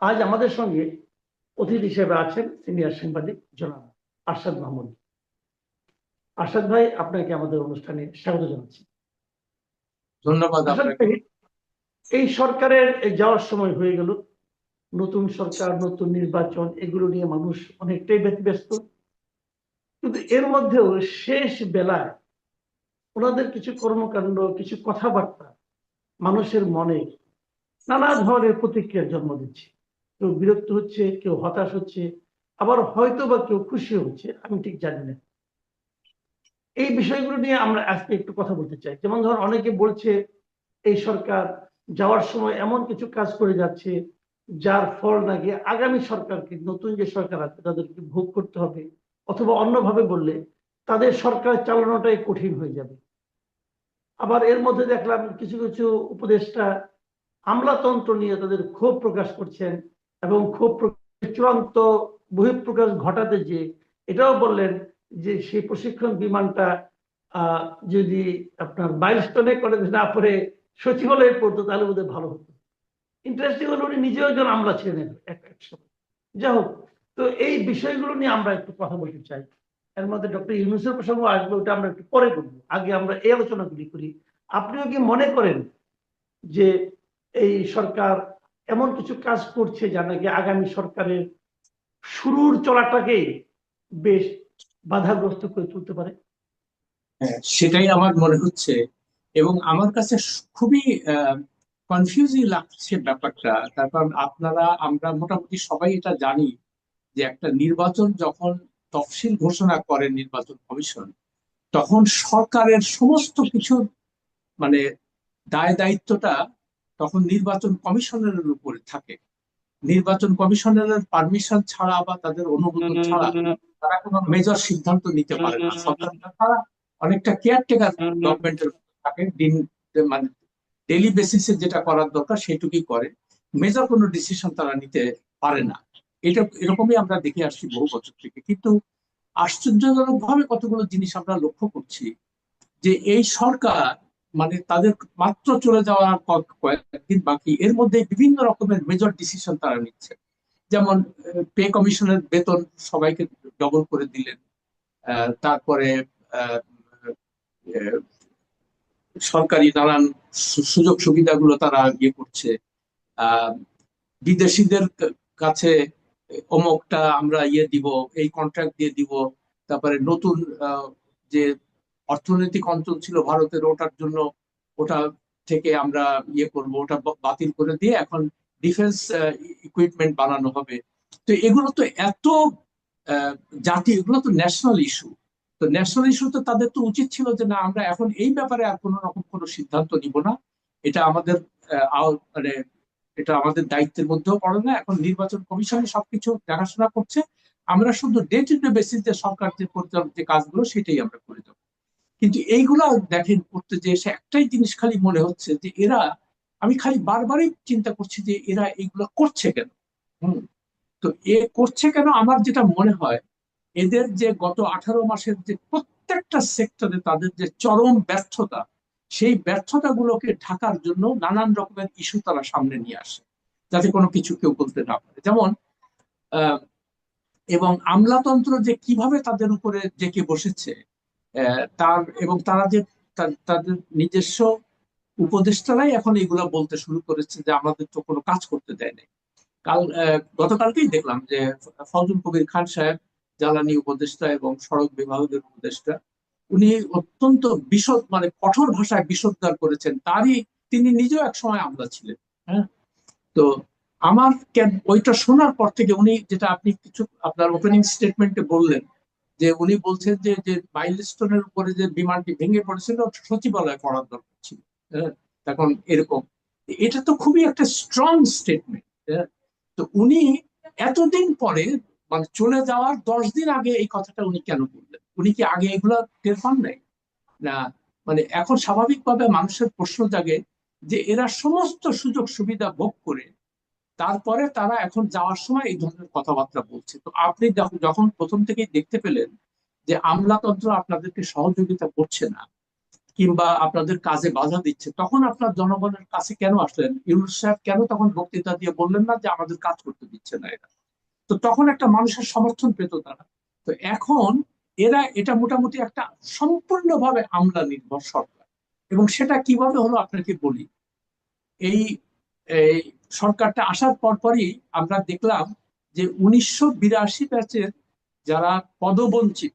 আজ আমাদের সঙ্গে অতিথি হিসেবে আছেন সিনিয়র সাংবাদিক জনাব আরশাদ মাহমুদ। আরশাদ ভাই, আপনাকে আমাদের অনুষ্ঠানে স্বাগত জানাচ্ছি। ধন্যবাদ আরশাদ আপনাকে। ভাই, এই সরকারের যাওয়ার সময় হয়ে গেল, নতুন সরকার, নতুন নির্বাচন, এগুলো নিয়ে মানুষ অনেকটাই ব্যস্ত। কিন্তু এর মধ্যেও শেষ বেলায় ওনাদের কিছু কর্মকাণ্ড, কিছু কথাবার্তা মানুষের মনে নানা ধরনের প্রতিক্রিয়ার জন্ম দিচ্ছে। কেউ বিরক্ত হচ্ছে, কেউ হতাশ হচ্ছে, আবার হয়তো বা কেউ খুশি হচ্ছে, আমি ঠিক জানি না। এই বিষয়গুলো নিয়ে আমরা আজকে একটু কথা বলতে চাই। যেমন ধর, অনেকে বলছে এই সরকার যাওয়ার সময় এমন কিছু কাজ করে যাচ্ছে যার ফল নাকি আগামী সরকারকে, নতুন যে সরকার আছে তাদেরকে ভোগ করতে হবে, অথবা অন্যভাবে বললে তাদের সরকার চালানোটাই কঠিন হয়ে যাবে। আবার এর মধ্যে দেখলাম কিছু কিছু উপদেষ্টা আমলাতন্ত্র নিয়ে তাদের ক্ষোভ প্রকাশ করছেন, এবং ক্ষোভ চূড়ান্ত বহিঃপ্রকাশ ঘটাতে যে এটাও বললেন যে সেই প্রশিক্ষণ বিমানটা যদি আপনার মাইলস্টোনে করে না পরে সচিবালয়ে পড়তো তাহলে বোধহয় ভালো হতো। ইন্টারেস্টিং হলো উনি নিজেও একজন আমলা ছিলেন এক সময়। যাই হোক, তো এই বিষয়গুলো নিয়ে আমরা একটু কথা বলতে চাই। এর মধ্যে ডক্টর ইউনূসের প্রসঙ্গ আসবে, ওটা আমরা একটু পরে বলবো, আগে আমরা এই আলোচনাগুলি করি। আপনিও কি মনে করেন যে এই সরকার এমন কিছু কাজ করছে যা নাকি আগামী সরকারের শুরুর চলাটাকে বেশ বাধাগ্রস্ত করে তুলতে পারে? হ্যাঁ, সেটাই আমার মনে হচ্ছে। এবং আমার কাছে খুবই কনফিউজিং লাগছে ব্যাপারটা। তার কারণ আমরা মোটামুটি সবাই এটা জানি যে একটা নির্বাচন যখন তফসিল ঘোষণা করে নির্বাচন কমিশন, তখন সরকারের সমস্ত কিছু মানে দায় দায়িত্বটা তখন নির্বাচন কমিশনের উপরে থাকে। নির্বাচন কমিশনের পারমিশন ছাড়া বা তাদের অনুমোদন ছাড়া তারা কোনো মেজর সিদ্ধান্ত নিতে পারে না। সরকারটা তারা অনেকটা কেয়ারটেকার গভর্নমেন্টের থাকে। মানে ডেইলি বেসিসে যেটা করার দরকার সেটুকুই করে, মেজর কোনো ডিসিশন তারা নিতে পারে না। এটা এরকমই আমরা দেখে আসছি বহু বছর থেকে। কিন্তু আশ্চর্যজনক ভাবে কতগুলো জিনিস আমরা লক্ষ্য করছি যে এই সরকার মানে তাদের মাত্র চলে যাওয়ার কয়েকদিন বাকি, এর মধ্যে বিভিন্ন রকমের মেজর ডিসিশন তারা নিচ্ছে। যেমন পে কমিশনের বেতন সবাইকে ডবল করে দিলেন। তারপরে আহ, আহ, সরকারি নানান সুযোগ সুবিধাগুলো তারা ইয়ে করছে। আহ, বিদেশিদের কাছে অমুকটা আমরা ইয়ে দিব, এই কন্ট্রাক্ট দিয়ে দিব। তারপরে নতুন যে অর্থনৈতিক অঞ্চল ছিল ভারতের, ওটার জন্য ওটা থেকে আমরা ইয়ে করব, ওটা বাতিল করে দিয়ে এখন ডিফেন্স ইকুইপমেন্ট বানানো হবে। তো এগুলো তো এত আহ, এগুলো তো ন্যাশনাল ইস্যু। তো ন্যাশনাল ইস্যু তো তাদের তো উচিত ছিল যে না, আমরা এখন এই ব্যাপারে আর কোনো রকম কোনো সিদ্ধান্ত নিব না। এটা আমাদের মানে এটা আমাদের দায়িত্বের মধ্যেও পড়ে না। এখন নির্বাচন কমিশন সবকিছু দেখাশোনা করছে, আমরা শুধু ডে টু ডে বেসিস যে সরকার যে পরিচালক যে কাজগুলো সেটাই আমরা করে যাবো। কিন্তু এইগুলা দেখেন করতে যে এসে একটাই জিনিস খালি মনে হচ্ছে যে এরা, আমি খালি বারবারই চিন্তা করছি যে এরা এইগুলো করছে কেন। হম তো করছে কেন, আমার যেটা মনে হয় এদের যে গত 18 মাসের যে প্রত্যেকটা সেক্টরে তাদের যে চরম ব্যর্থতা, সেই ব্যর্থতাগুলোকে ঢাকার জন্য নানান রকমের ইস্যু তারা সামনে নিয়ে আসে, যাতে কোনো কিছু কেউ বলতে না পারে। যেমন আহ, এবং আমলাতন্ত্র যে কিভাবে তাদের উপরে জেঁকে বসেছে, এবং তারা যে তাদের নিজস্ব উপদেষ্টারাই এখন এগুলা বলতে শুরু করেছে যে আমাদের তো কোনো কাজ করতে দেয় নাই। গতকালকেই দেখলাম যে ফজল কবির খান সাহেব, জ্বালানি উপদেষ্টা এবং সড়ক বিভাগের উপদেষ্টা, উনি অত্যন্ত বিশদ মানে কঠোর ভাষায় বিষোদ্গার করেছেন। তিনি নিজেও এক সময় আমলা ছিলেন। হ্যাঁ, তো আমার ওইটা শোনার পর থেকে উনি যেটা আপনি কিছু আপনার ওপেনিং স্টেটমেন্টে বললেন, যে উনি বলছেন যে যে মাইলস্টোনের উপরে যে বিমানটি ভেঙে পড়েছিল সচিবালয়ে পড়ার দরকার ছিল। হ্যাঁ, এখন এরকম, এটা তো খুবই একটা স্ট্রং স্টেটমেন্ট। তো উনি এতদিন পরে মানে চলে যাওয়ার 10 দিন আগে এই কথাটা উনি কেন বললেন? উনি কি আগে এগুলা টের পান নাই? না, মানে এখন স্বাভাবিকভাবে মানুষের প্রশ্ন জাগে যে এরা সমস্ত সুযোগ সুবিধা ভোগ করে তারপরে তারা এখন যাওয়ার সময় এই ধরনের কথাবার্তা বলছে। তো আপনি যখন প্রথম থেকেই দেখতে পেলেন যে আমলাতন্ত্র আপনাদেরকে সহযোগিতা করছে না, কিংবা আপনাদের কাজে বাধা দিচ্ছে, তখন আপনার জনগণের কাছে কেন আসলেন? ইউনূস সাহেব কেন তখন বক্তৃতা দিয়ে বললেন না যে আমাদের কাজ করতে দিচ্ছে না এরা? তো তখন একটা মানুষের সমর্থন পেত তারা। তো এখন এরা এটা মোটামুটি একটা সম্পূর্ণভাবে আমলা নির্ভর সরকার। এবং সেটা কিভাবে হলো আপনাকে বলি। এই এই সরকারটা আসার পরপরই আমরা দেখলাম যে 1982 ব্যাচের যারা পদবঞ্চিত,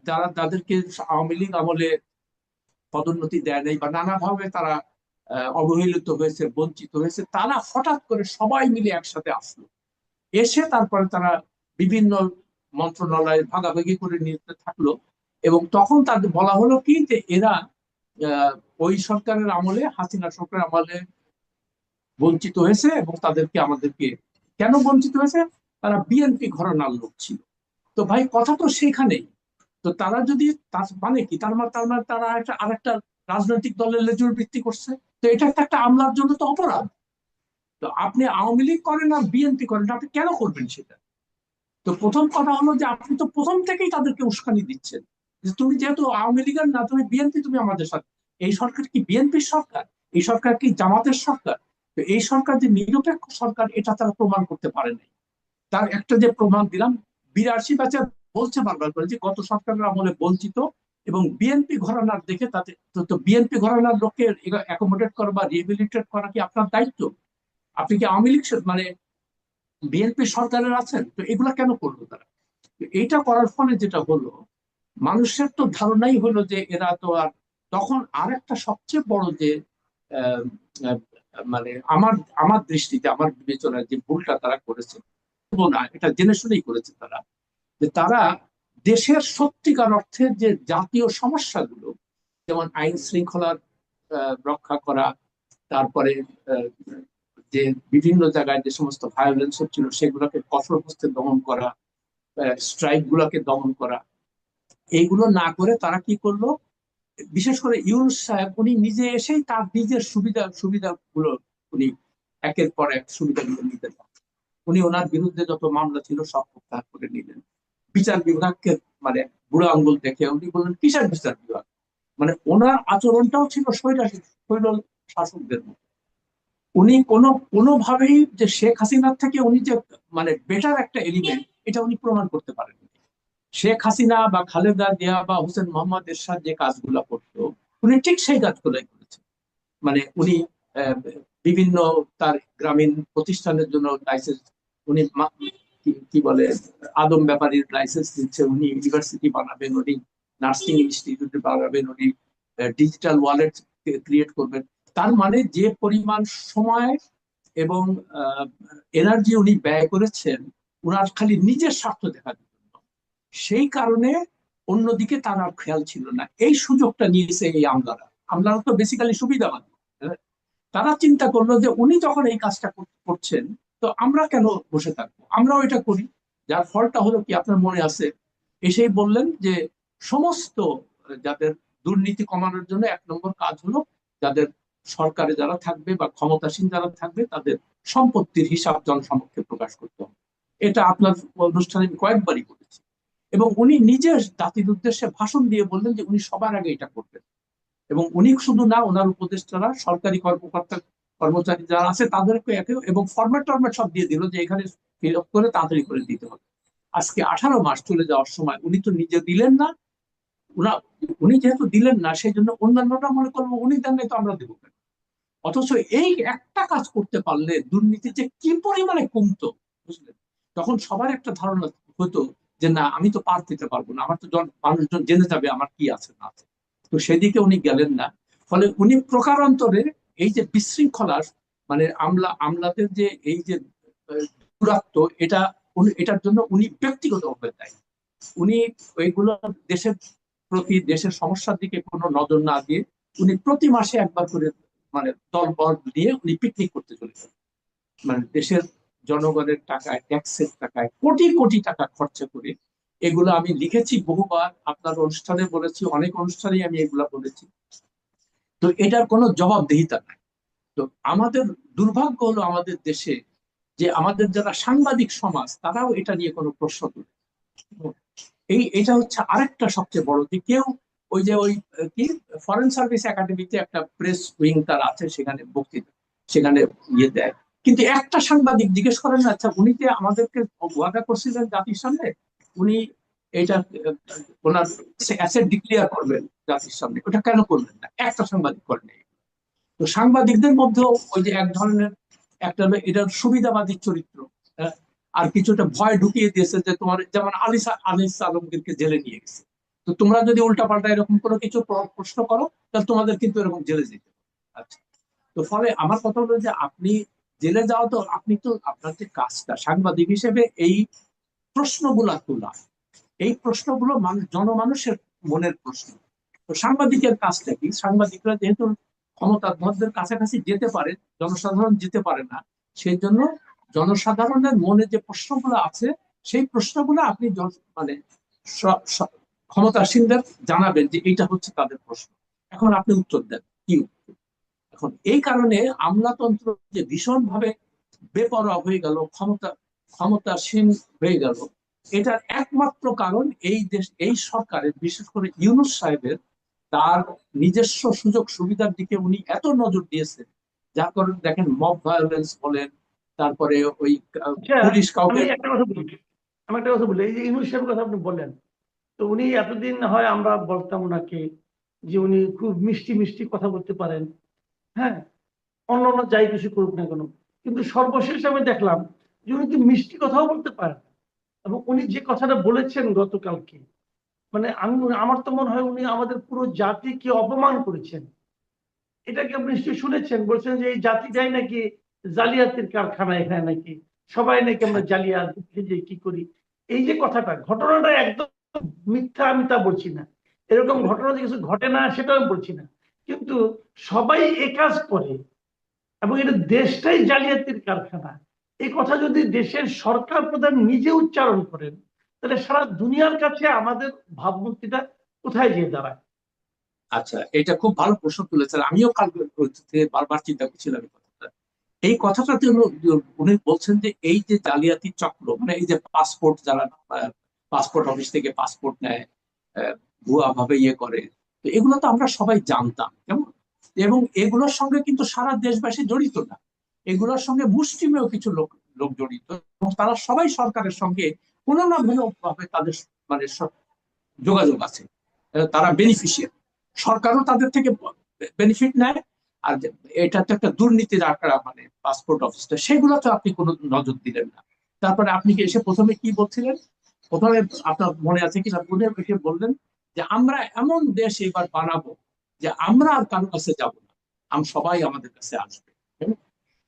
যারা তাদেরকে আওয়ামী লীগ আমলে পদোন্নতি দেয় নাই বা নানাভাবে তারা অবহেলিত হয়েছে, বঞ্চিত হয়েছে, তারা হঠাৎ করে সবাই মিলে একসাথে আসলো। এসে তারপরে তারা বিভিন্ন মন্ত্রণালয় ভাগাভাগি করে নিতে থাকলো। এবং তখন তাদের বলা হলো কি যে এরা ওই সরকারের আমলে, হাসিনা সরকারের আমলে বঞ্চিত হয়েছে এবং তাদেরকে আমাদেরকে কেন বঞ্চিত হয়েছে? তারা বিএনপি ঘরানার লোক ছিল। তো ভাই কথা তো সেখানেই। তো তারা যদি, তার মানে কি, তার মানে তারা একটা আরেকটা রাজনৈতিক দলের লেজুর বৃত্তি করছে। তো এটা একটা আমলার জন্য তো অপরাধ। তো আপনি আওয়ামী লীগ করেন আর বিএনপি করেন, আপনি কেন করবেন সেটা? তো প্রথম কথা হলো যে আপনি তো প্রথম থেকেই তাদেরকে উস্কানি দিচ্ছেন যে তুমি যেহেতু আওয়ামী লীগের না, তুমি বিএনপি, তুমি আমাদের সাথে। এই সরকার কি বিএনপির সরকার? এই সরকার কি জামাতের সরকার? তো এই সরকার যে নিরপেক্ষ সরকার, এটা তারা প্রমাণ করতে পারে নাই। তার একটা যে প্রমাণ দিলাম, 82 ব্যাচের বলছে বারবার করে যে গত সরকারের আমলে বঞ্চিত এবং বিএনপি ঘরানার দেখে তাতে। তো বিএনপি ঘরানার লোককে অ্যাকোমোডেট করা বা রিহেবিলিটেট করা কি আপনার দায়িত্ব? আপনি কি আওয়ামী লীগ মানে বিএনপি সরকারের আছেন? তো এগুলা কেন করলো তারা? এইটা করার ফলে যেটা হলো, মানুষের তো ধারণাই হলো যে এরা তো আর, তখন আর একটা সবচেয়ে বড় যে আহ, আহ, মানে আমার আমার দৃষ্টিতে, আমার বিবেচনায় যে ভুলটা তারা করেছে, না এটা জেনে শুনেই করেছে তারা, যে তারা দেশের সত্যিকার অর্থে যে জাতীয় সমস্যাগুলো, যেমন আইন শৃঙ্খলার রক্ষা করা, তারপরে আহ, যে বিভিন্ন জায়গায় যে সমস্ত ভায়োলেন্স হচ্ছিল সেগুলোকে কঠোর হস্তে দমন করা, স্ট্রাইক গুলাকে দমন করা, এইগুলো না করে তারা কি করলো? বিশেষ করে ইউনূস সাহেব উনি নিজে এসেই তার নিজের সুবিধাগুলো উনি একের পর এক সুবিধাগুলো নিতে পারেন। উনি ওনার বিরুদ্ধে যত মামলা ছিল সব প্রত্যাহার করে নিলেন। বিচার বিভাগকে মানে বুড়ো আঙ্গুল দেখে উনি বললেন কিসের বিচার বিভাগ? মানে ওনার আচরণটাও ছিল স্বৈর শাসকদের মতো। উনি কোনোভাবেই যে শেখ হাসিনার থেকে উনি যে মানে বেটার একটা এলিমেন্ট, এটা উনি প্রমাণ করতে পারেন। শেখ হাসিনা বা খালেদা জিয়া বা হোসেন মোহাম্মদ এরশাদ যে কাজগুলো করতো, উনি ঠিক সেই কাজগুলাই করেছেন। মানে উনি আহ, বিভিন্ন তার গ্রামীণ প্রতিষ্ঠানের জন্য লাইসেন্স, উনি কি বলে, আদম ব্যাপারীর লাইসেন্স দিচ্ছে, উনি ইউনিভার্সিটি বানাবেন, উনি নার্সিং ইনস্টিটিউট বানাবেন, উনি ডিজিটাল ওয়ালেট ক্রিয়েট করবেন। তার মানে যে পরিমাণ সময় এবং এনার্জি উনি ব্যয় করেছেন উনার খালি নিজের স্বার্থ দেখার জন্য, সেই কারণে অন্যদিকে তার আর খেয়াল ছিল না। এই সুযোগটা নিয়েছে এই আমলারা। আমলারা তো বেসিক্যালি সুবিধাবাদী। তারা চিন্তা করলো যে উনি যখন এই কাজটা করছেন, তো আমরা কেন বসে থাকবো, আমরাও এটা করি। যার ফলটা হলো কি আপনার মনে আছে, এসেই বললেন যে সমস্ত যাদের দুর্নীতি কমানোর জন্য 1 নম্বর কাজ হলো যাদের সরকারে যারা থাকবে বা ক্ষমতাসীন যারা থাকবে তাদের সম্পত্তির হিসাব জনসমক্ষে প্রকাশ করতে হবে। এটা আপনার অনুষ্ঠানে আমি কয়েকবারই করেছি। এবং উনি নিজে জাতির উদ্দেশ্যে ভাষণ দিয়ে বললেন যে উনি সবার আগে এটা করবেন। এবং উনি শুধু না, ওনার উপদেষ্টারা, সরকারি কর্মকর্তা কর্মচারী যারা আছে তাদেরকে এবং ফরম্যাট টরম্যাট সব দিয়ে দিল যে এখানে ফিল আপ করে তাড়াতাড়ি করে দিতে হবে। আজকে 18 মাস চলে যাওয়ার সময় উনি তো নিজে দিলেন না। উনা উনি যেহেতু দিলেন না, সেই জন্য অন্যান্যরা মনে করবো উনি দেন নাই তো আমরা দেবো কেন? অথচ এই একটা কাজ করতে পারলে দুর্নীতি যে কি পরিমাণে কমতো, বুঝলেন? তখন সবার একটা ধারণা হতো যে না, আমি তো পার পেতে পারবো না, আমার তো মানুষজন জেনে যাবে আমার কি আছে না আছে। তো সেদিকে উনি গেলেন না। ফলে উনি প্রকারান্তরে এই যে বিশৃঙ্খলার, মানে আমলাদের যে এই যে দুরাত্ম, এটা এটার জন্য উনি ব্যক্তিগতভাবে দায়ী। উনি ওইগুলো দেশের প্রতি, দেশের সমস্যার দিকে কোনো নজর না দিয়ে উনি প্রতি মাসে একবার করে মানে দল বল দিয়ে উনি পিকনিক করতে চলে যান। মানে দেশের জনগণের টাকায়, ট্যাক্সের টাকায় কোটি কোটি টাকা খরচা করে। এগুলো আমি লিখেছি বহুবার, আপনার অনুষ্ঠানে বলেছি, অনেক অনুষ্ঠানেই আমি এগুলা বলেছি। তো এটার কোনো জবাবদিহিতা নাই। তো আমাদের দুর্ভাগ্য হলো আমাদের দেশে যে আমাদের যারা সাংবাদিক সমাজ তারাও এটা নিয়ে কোনো প্রশ্ন তুলে। এটা হচ্ছে আরেকটা সবচেয়ে বড় দিক। কেউ ওই কি ফরেন সার্ভিস একাডেমিতে একটা প্রেস উইং তার আছে, সেখানে বক্তৃতা, সেখানে ইয়ে দেয়। কিন্তু একটা সাংবাদিক জিজ্ঞেস করেন, আচ্ছা উনি যে আমাদেরকে ওয়াদা করছিলেন জাতির সামনে, উনি এটা ওনার অ্যাসেট ডিক্লেয়ার করবেন জাতির সামনে, ওটা কেন করলেন না? একটা সাংবাদিক করেন। তো সাংবাদিকদের মধ্যেও ওই যে এক ধরনের একটা হলো এটার সুবিধাবাদী চরিত্র, আর কিছুটা ভয় ঢুকিয়ে দিয়েছে যে তোমার, যেমন আনিস আলমগীরকে জেলে নিয়ে গেছে, তো তোমরা যদি উল্টাপাল্টা এরকম কোনো কিছু প্রশ্ন করো তাহলে তোমাদের কিন্তু এরকম জেলে যেতে হবে। আচ্ছা, তো ফলে আমার কথা হলো যে আপনি জেলে যাওয়া, তো আপনি তো আপনার যে কাজটা সাংবাদিক হিসেবে এই প্রশ্নগুলা তোলা, এই প্রশ্নগুলো জনমানুষের মনের প্রশ্ন। তো সাংবাদিকের কাজটা কি? সাংবাদিকরা যেহেতু ক্ষমতাধরদের কাছাকাছি যেতে পারে, জনসাধারণ যেতে পারে না, সেই জন্য জনসাধারণের মনে যে প্রশ্নগুলো আছে সেই প্রশ্নগুলো আপনি মানে ক্ষমতাসীনদের জানাবেন যে এইটা হচ্ছে তাদের প্রশ্ন, এখন আপনি উত্তর দেন কি উত্তর। এখন এই কারণে আমলাতন্ত্র যে ভীষণ ভাবে বেপরোয়া হয়ে গেল, ক্ষমতাসীন হয়ে গেল, এটার একমাত্র কারণ এই দেশ, এই সরকারের, বিশেষ করে ইউনূস সাহেবের তার নিজস্ব সুযোগ সুবিধার দিকে উনি এত নজর দিয়েছেন, যার কারণে দেখেন মব ভায়োলেন্স বলেন, তারপরে ওই আচ্ছা, পুলিশ কাউকে। আমি একটা কথা বলি, এই যে ইউনূস সাহেবের কথা আপনি বললেন, তো উনি এতদিন হয় আমরা বলতাম ওনাকে যে উনি খুব মিষ্টি মিষ্টি কথা বলতে পারেন, হ্যাঁ, অন্য যাই কিছু করুক না কেন, কিন্তু সর্বশেষ আমি দেখলাম যে উনি কি মিষ্টি কথাও বলতে পারেন। এবং উনি যে কথাটা বলেছেন গতকালকে, মানে আমার তো মনে হয় উনি আমাদের পুরো জাতিকে অপমান করেছেন। এটাকে আপনি নিশ্চয়ই শুনেছেন, বলছেন যে এই জাতিটাই নাকি জালিয়াতির কারখানা, এখানে নাকি সবাই নাকি আমরা জালিয়াত, যে কি করি। এই যে কথাটা, ঘটনাটা একদম মিথ্যা, আমি তা বলছি না, এরকম ঘটনা যে কিছু ঘটে না সেটাও আমি বলছি না, কিন্তু সবাই এ কাজ করে এবং এটা দেশটাই জালিয়াতির কারখানা। এই কথা যদি দেশের সরকার প্রধান নিজে উচ্চারণ করেন, তাহলে সারা দুনিয়ার কাছে আমাদের ভাবমূর্তিটা কোথায় গিয়ে দাঁড়ায়? আচ্ছা, এটা খুব ভালো প্রশ্ন তুলেছেন, আমিও কাল থেকে বারবার চিন্তা করছিলাম এই কথাটা। এই কথাটাতে উনি বলছেন যে এই যে জালিয়াতি চক্র, মানে এই যে পাসপোর্ট, যারা পাসপোর্ট অফিস থেকে পাসপোর্ট নেয়, ভুয়া ভাবে ইয়ে করে, তো এগুলো তো আমরা সবাই জানতাম কেমন, এবং এগুলোর সঙ্গে কিন্তু সারা দেশবাসী জড়িত না, এগুলোর সঙ্গে মুষ্টিমেয় কিছু লোক লোক জড়িত, এবং তারা সবাই সরকারের সঙ্গে কোনো না কোনো ভাবে তাদের মানে যোগাযোগ আছে, তারা বেনিফিশিয়ারি, সরকারও তাদের থেকে বেনিফিট নেয়। আর এটা তো একটা দুর্নীতির আঁকড়া, মানে পাসপোর্ট অফিসটা, সেগুলো তো আপনি কোনো নজর দিলেন না। তারপরে আপনি কি এসে প্রথমে কি বলছিলেন, প্রথমে আপনার মনে আছে কিনা, মনে এসে বললেন যে আমরা এমন দেশ এবার বানাবো যে আমরা আর কারোর কাছে যাব না, সবাই আমাদের কাছে আসবে।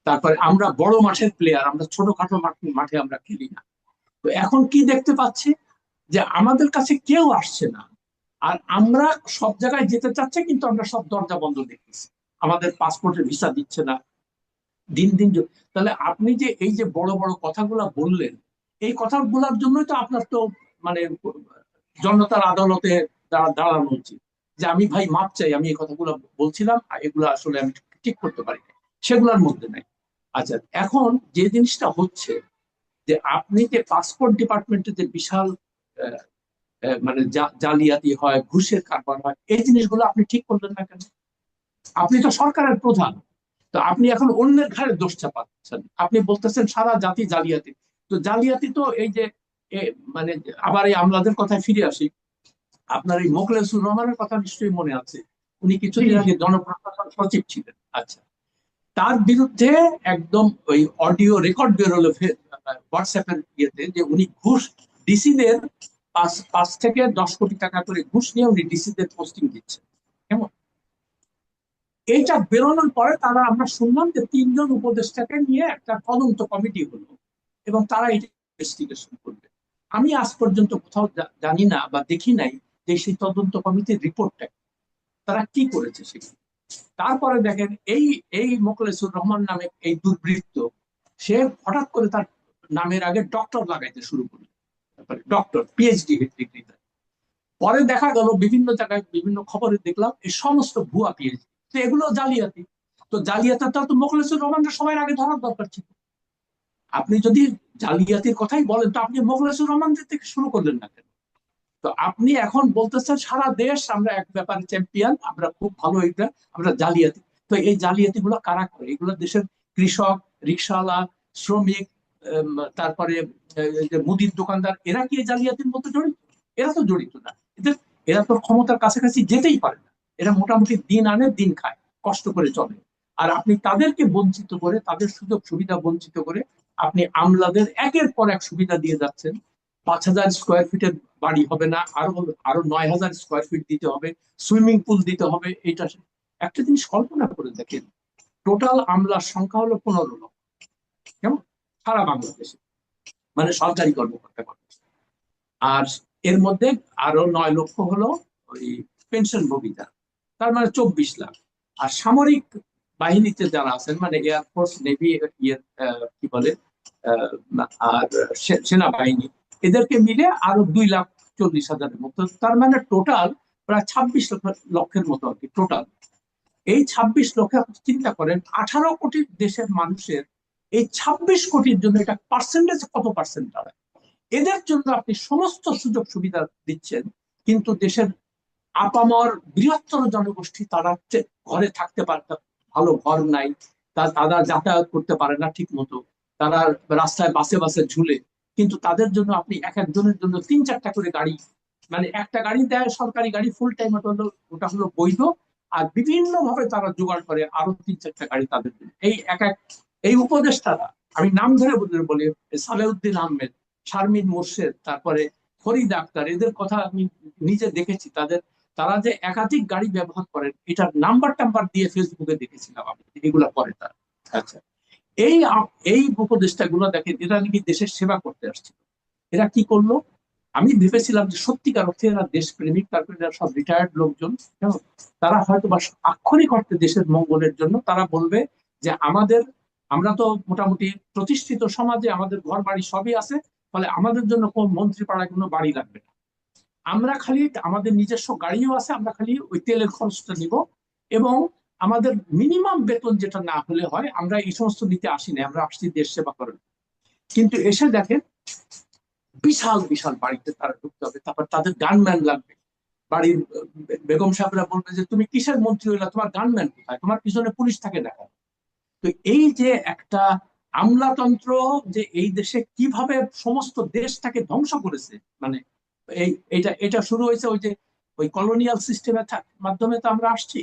তারপরে আমরা বড় মাঠের প্লেয়ার, আমরা ছোটখাটো মাঠে আমরা খেলি না। তো এখন কি দেখতে পাচ্ছি, যে আমাদের কাছে কেউ আসছে না, আর আমরা সব জায়গায় যেতে চাচ্ছে, কিন্তু আমরা সব দরজা বন্ধ দেখতেছি, আমাদের পাসপোর্টের ভিসা দিচ্ছে না দিন দিন। তাহলে আপনি যে এই যে বড় বড় কথাগুলা বললেন, এই কথাগুলোর জন্যই তো আপনার তো মানে জনতার আদালতে দাঁড়ানো উচিত, যে আমি ভাই মাপ চাই, আমি এই কথাগুলো বলছিলাম, আর এগুলো আসলে আমি ঠিক করতে পারি না, সেগুলোর মধ্যে নাই। আচ্ছা, এখন যে জিনিসটা হচ্ছে, যে আপনি যে পাসপোর্ট ডিপার্টমেন্টে যে বিশাল মানে জালিয়াতি হয়, ঘুষের কারবার হয়, এই জিনিসগুলো আপনি ঠিক করলেন না কেন? আপনি তো সরকারের প্রধান, তো আপনি এখন অন্যের ঘাড়ে দোষ চাপাচ্ছেন, আপনি বলতেছেন সারা জাতি জালিয়াতি। তো জালিয়াতি তো এই যে মানে আবার এই আমলাদের কথায় ফিরে আসি, আপনার এই মোখলেসুর রহমানের কথা নিশ্চয়ই মনে আছে, উনি কিছুদিন আগে জনপ্রশাসন সচিব ছিলেন। আচ্ছা, তার বিরুদ্ধে একদম ওই অডিও রেকর্ড বেরোলো হোয়াটসঅ্যাপের ইয়েতে, যে উনি ঘুষ ডিসিদের 5 থেকে 10 কোটি টাকা করে ঘুষ নিয়ে উনি ডিসিদের পোস্টিং দিচ্ছেন, কেমন। এইটা বেরোনোর পরে তারা, আমরা শুনলাম যে 3 জন উপদেষ্টাকে নিয়ে একটা তদন্ত কমিটি হলো, এবং তারা এটা ইনভেস্টিগেশন করবে। আমি আজ পর্যন্ত কোথাও জানি না বা দেখি নাই যে সেই তদন্ত কমিটির রিপোর্টটা তারা কি করেছে সেখানে। তারপরে দেখেন এই এই মোখলেসুর রহমান নামে এই দুর্বৃত্ত, সে হঠাৎ করে তার নামের আগে ডক্টর লাগাইতে শুরু করলো, ডক্টর পিএইচডি ডিগ্রি। পরে দেখা গেল বিভিন্ন জায়গায় বিভিন্ন খবরে দেখলাম এই সমস্ত ভুয়া পিএইচডি, তো এগুলো জালিয়াতি। তো জালিয়াতিটা তো মোখলেসুর রহমানের সময়ের আগে ধরার দরকার ছিল। আপনি যদি জালিয়াতির কথাই বলেন, তো আপনি মোখলেসুর রহমানদের থেকে শুরু করলেন না কেন? তো তো আপনি এখন বলতেছেন সারা দেশ আমরা এক ব্যাপারে চ্যাম্পিয়ন, আমরা খুব ভালো, এটা আমরা জালিয়াতি। তো এই জালিয়াতি গুলো কারা করে? এগুলো দেশের কৃষক, রিক্সাওয়ালা, শ্রমিক, তারপরে এই যে মুদির দোকানদার, এরা কি এই জালিয়াতির মধ্যে জড়িত? এরা তো জড়িত না। এদের, এরা তো ক্ষমতার কাছাকাছি যেতেই পারে না। এরা মোটামুটি দিন আনে দিন খায়, কষ্ট করে চলে। আর আপনি তাদেরকে বঞ্চিত করে, তাদের সুযোগ সুবিধা বঞ্চিত করে আপনি আমলাদের একের পর এক সুবিধা দিয়ে যাচ্ছেন। 5,000 স্কোয়ার ফিটের বাড়ি হবে না, আরো 9,000 স্কোয়ার ফিট দিতে হবে, সুইমিং পুল দিতে হবে। এইটা একটা জিনিস কল্পনা করে দেখেন, টোটাল আমলার সংখ্যা হলো 15 লক্ষ, কেমন? সারা বাংলাদেশে, মানে সরকারি কর্মকর্তা কর্মচারী। আর এর মধ্যে আরো 9 লক্ষ হলো ওই পেনশনভোগীরা, তার মানে 24 লাখ। আর সামরিক বাহিনীতে যারা আছেন, মানে এয়ারফোর্স, নেভি, কি বলে, আহ, আর সেনাবাহিনী, এদেরকে মিলে আরো 2,40,000-এর মতো। তার মানে টোটাল প্রায় 26 লক্ষের মতো আর কি টোটাল। এই 26 লক্ষ, চিন্তা করেন 18 কোটি দেশের মানুষের এই 26 কোটির জন্য এটা পার্সেন্টেজ কত পার্সেন্ট দাঁড়ায়? এদের জন্য আপনি সমস্ত সুযোগ সুবিধা দিচ্ছেন, কিন্তু দেশের আপামর বৃহত্তর জনগোষ্ঠী তারা ঘরে থাকতে পারত, ভালো ঘর নাই, তারা যাতায়াত করতে পারে না ঠিক মতো, তারা রাস্তায় বাসে বাসে ঝুলে। কিন্তু তাদের জন্য আপনি এক একজনের জন্য 3-4টা করে গাড়ি, মানে একটা গাড়ি দেয় সরকারি গাড়ি ফুল টাইম, ওটা হলো বৈধ। আর বিভিন্ন ভাবে তারা জোগাড় করে আরো 3-4টা গাড়ি তাদের জন্য। এই উপদেষ্টারা, আমি নাম ধরে বলি, সালেউদ্দিন আহমেদ, শারমিন মোর্শেদ, তারপরে ফরিদ আক্তার, এদের কথা আমি নিজে দেখেছি। তারা যে একাধিক গাড়ি ব্যবহার করেন, এটার নাম্বার টাম্বার দিয়ে ফেসবুকে দেখেছিলাম আমি, এগুলা করে তারা। আচ্ছা, এই উপদেষ্টা গুলো দেখেন, এরা নাকি দেশের সেবা করতে আসছে। এরা কি করলো? আমি ভেবেছিলাম যে সত্যিকার অর্থে এরা দেশপ্রেমিক, তারপরে এরা সব রিটায়ার্ড লোকজন, কেমন? তারা হয়তো বা আক্ষরিক অর্থে দেশের মঙ্গলের জন্য তারা বলবে যে আমরা তো মোটামুটি প্রতিষ্ঠিত সমাজে, আমাদের ঘর বাড়ি সবই আছে, ফলে আমাদের জন্য কোন মন্ত্রী পাড়ায় কোনো বাড়ি লাগবে না। আমরা খালি, আমাদের নিজস্ব গাড়িও আছে, আমরা খালি ওই তেলের খরচটা নিব, এবং আমাদের মিনিমাম বেতন যেটা না হলে হয়, আমরা এই সমস্ত নিতে আসি না, আমরা আসছি দেশ সেবা করার। কিন্তু এসে দেখেন বিশাল বিশাল বাড়িতে তারা ঢুকতে হবে, তারপর তাদের গানম্যান লাগবে। বাড়ির বেগম সাহেবরা বলবে যে তুমি কিসের মন্ত্রী হইলা, তোমার গানম্যান কোথায়, তোমার পিছনে পুলিশ থাকে দেখা। তো এই যে একটা আমলাতন্ত্র, যে এই দেশে কিভাবে সমস্ত দেশটাকে ধ্বংস করেছে, মানে এটা শুরু হয়েছে ওই কলোনিয়াল সিস্টেমের মাধ্যমে তো আমরা আসছি।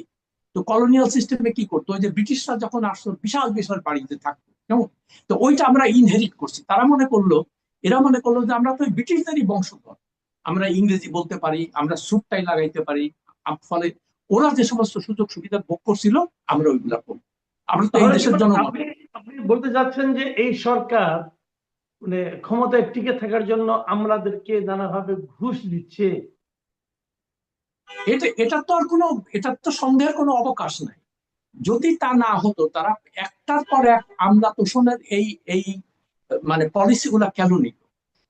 তো কলোনিয়াল সিস্টেমে কি করতো, ওই যে ব্রিটিশরা যখন আসতো বিশাল বিশাল বাড়িতে থাকতো, কেমন? তো ওইটা আমরা ইনহেরিট করছি। এরা মনে করলো যে আমরা তো ব্রিটিশদেরই বংশধর, আমরা ইংরেজি বলতে পারি, আমরা স্যুট টাই লাগাইতে পারি, ফলে ওরা যে সমস্ত সুযোগ সুবিধা ভোগ করছিল আমরা ওইগুলা করবো। আমরা তো এই তাহলে কি দেশের মানে জনগণ। আপনি বলতে চাচ্ছেন যে এই সরকার মানে ক্ষমতায় টিকে থাকার জন্য আমাদেরকে নানাভাবে ঘুষ দিচ্ছে? এটা তো আর কোনো, এটার তো সন্দেহের কোনো অবকাশ নাই। যদি তা না হতো, তারা একটার পর এক আমলা তোষণের এই এই মানে পলিসি গুলা কেন নিত?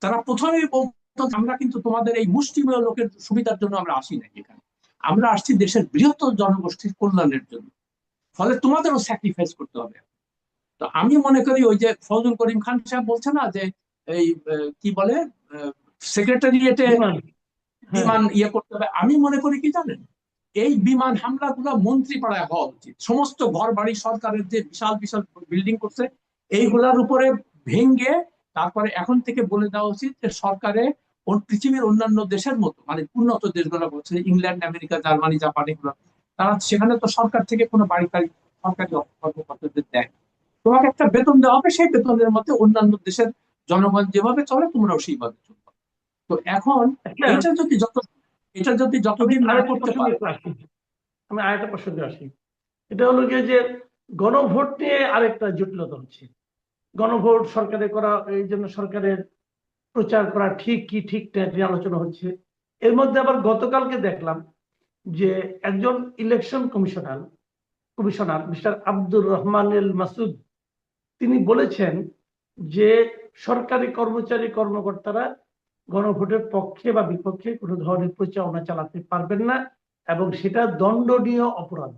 তারা প্রথমেই বলতো আমরা কিন্তু তোমাদের এই মুষ্টিমেয় লোকের সুবিধার জন্য আমরা আসি না এখানে, আমরা আসছি দেশের বৃহত্তর জনগোষ্ঠীর কল্যাণের জন্য, ফলে তোমাদেরও স্যাক্রিফাইস করতে হবে। তো আমি মনে করি ওই যে ফজল করিম খান সাহেব বলছে না যে এই কি বলে, সেক্রেটারিয়েটে বিমান, হ্যাঁ। বিমান করতে হবে। আমি মনে করি কি জানেন, এই বিমান হামলাগুলো মন্ত্রী পাড়ায় হওয়া উচিত। সমস্ত ঘর বাড়ি সরকারের যে বিশাল বিশাল বিল্ডিং করছে, এইগুলার উপরে ভেঙ্গে তারপরে এখন থেকে বলে দেওয়া উচিত যে সরকারে পৃথিবীর অন্যান্য দেশের মতো, মানে উন্নত দেশগুলো বলছে, ইংল্যান্ড, আমেরিকা, জার্মানি, জাপান, এগুলো, তারা সেখানে তো সরকার থেকে কোনো বাড়ি টাড়ি সরকারি কর্মকর্তাদের দেয়। তোমাকে একটা বেতন দেওয়া হবে, সেই বেতনের মধ্যে অন্যান্য দেশের জনগণ যেভাবে চলে তোমরাও সেইভাবে চলবে। তো এখন একটা এটা যদি যত এটা যদি আমি যতদিন না আরেকটা করতে প্রসঙ্গে পারে। একটু আসি, আমি আরেকটা প্রসঙ্গে আসি। এটা হলো গিয়ে যে গণভোট নিয়ে আরেকটা জটিলতা হচ্ছে। গণভোট সরকারে করা, এই জন্য সরকারের প্রচার করা ঠিক কি ঠিক না নিয়ে আলোচনা হচ্ছে। এর মধ্যে আবার গতকালকে দেখলাম যে একজন election commissioner mister Abdur Rahman L Masud, তিনি বলেছেন যে সরকারি কর্মচারী কর্মকর্তারা গণভোটের পক্ষে বা বিপক্ষে কোনো ধরনের প্রচারণা চালাতে পারবেন না এবং সেটা দণ্ডনীয় অপরাধ।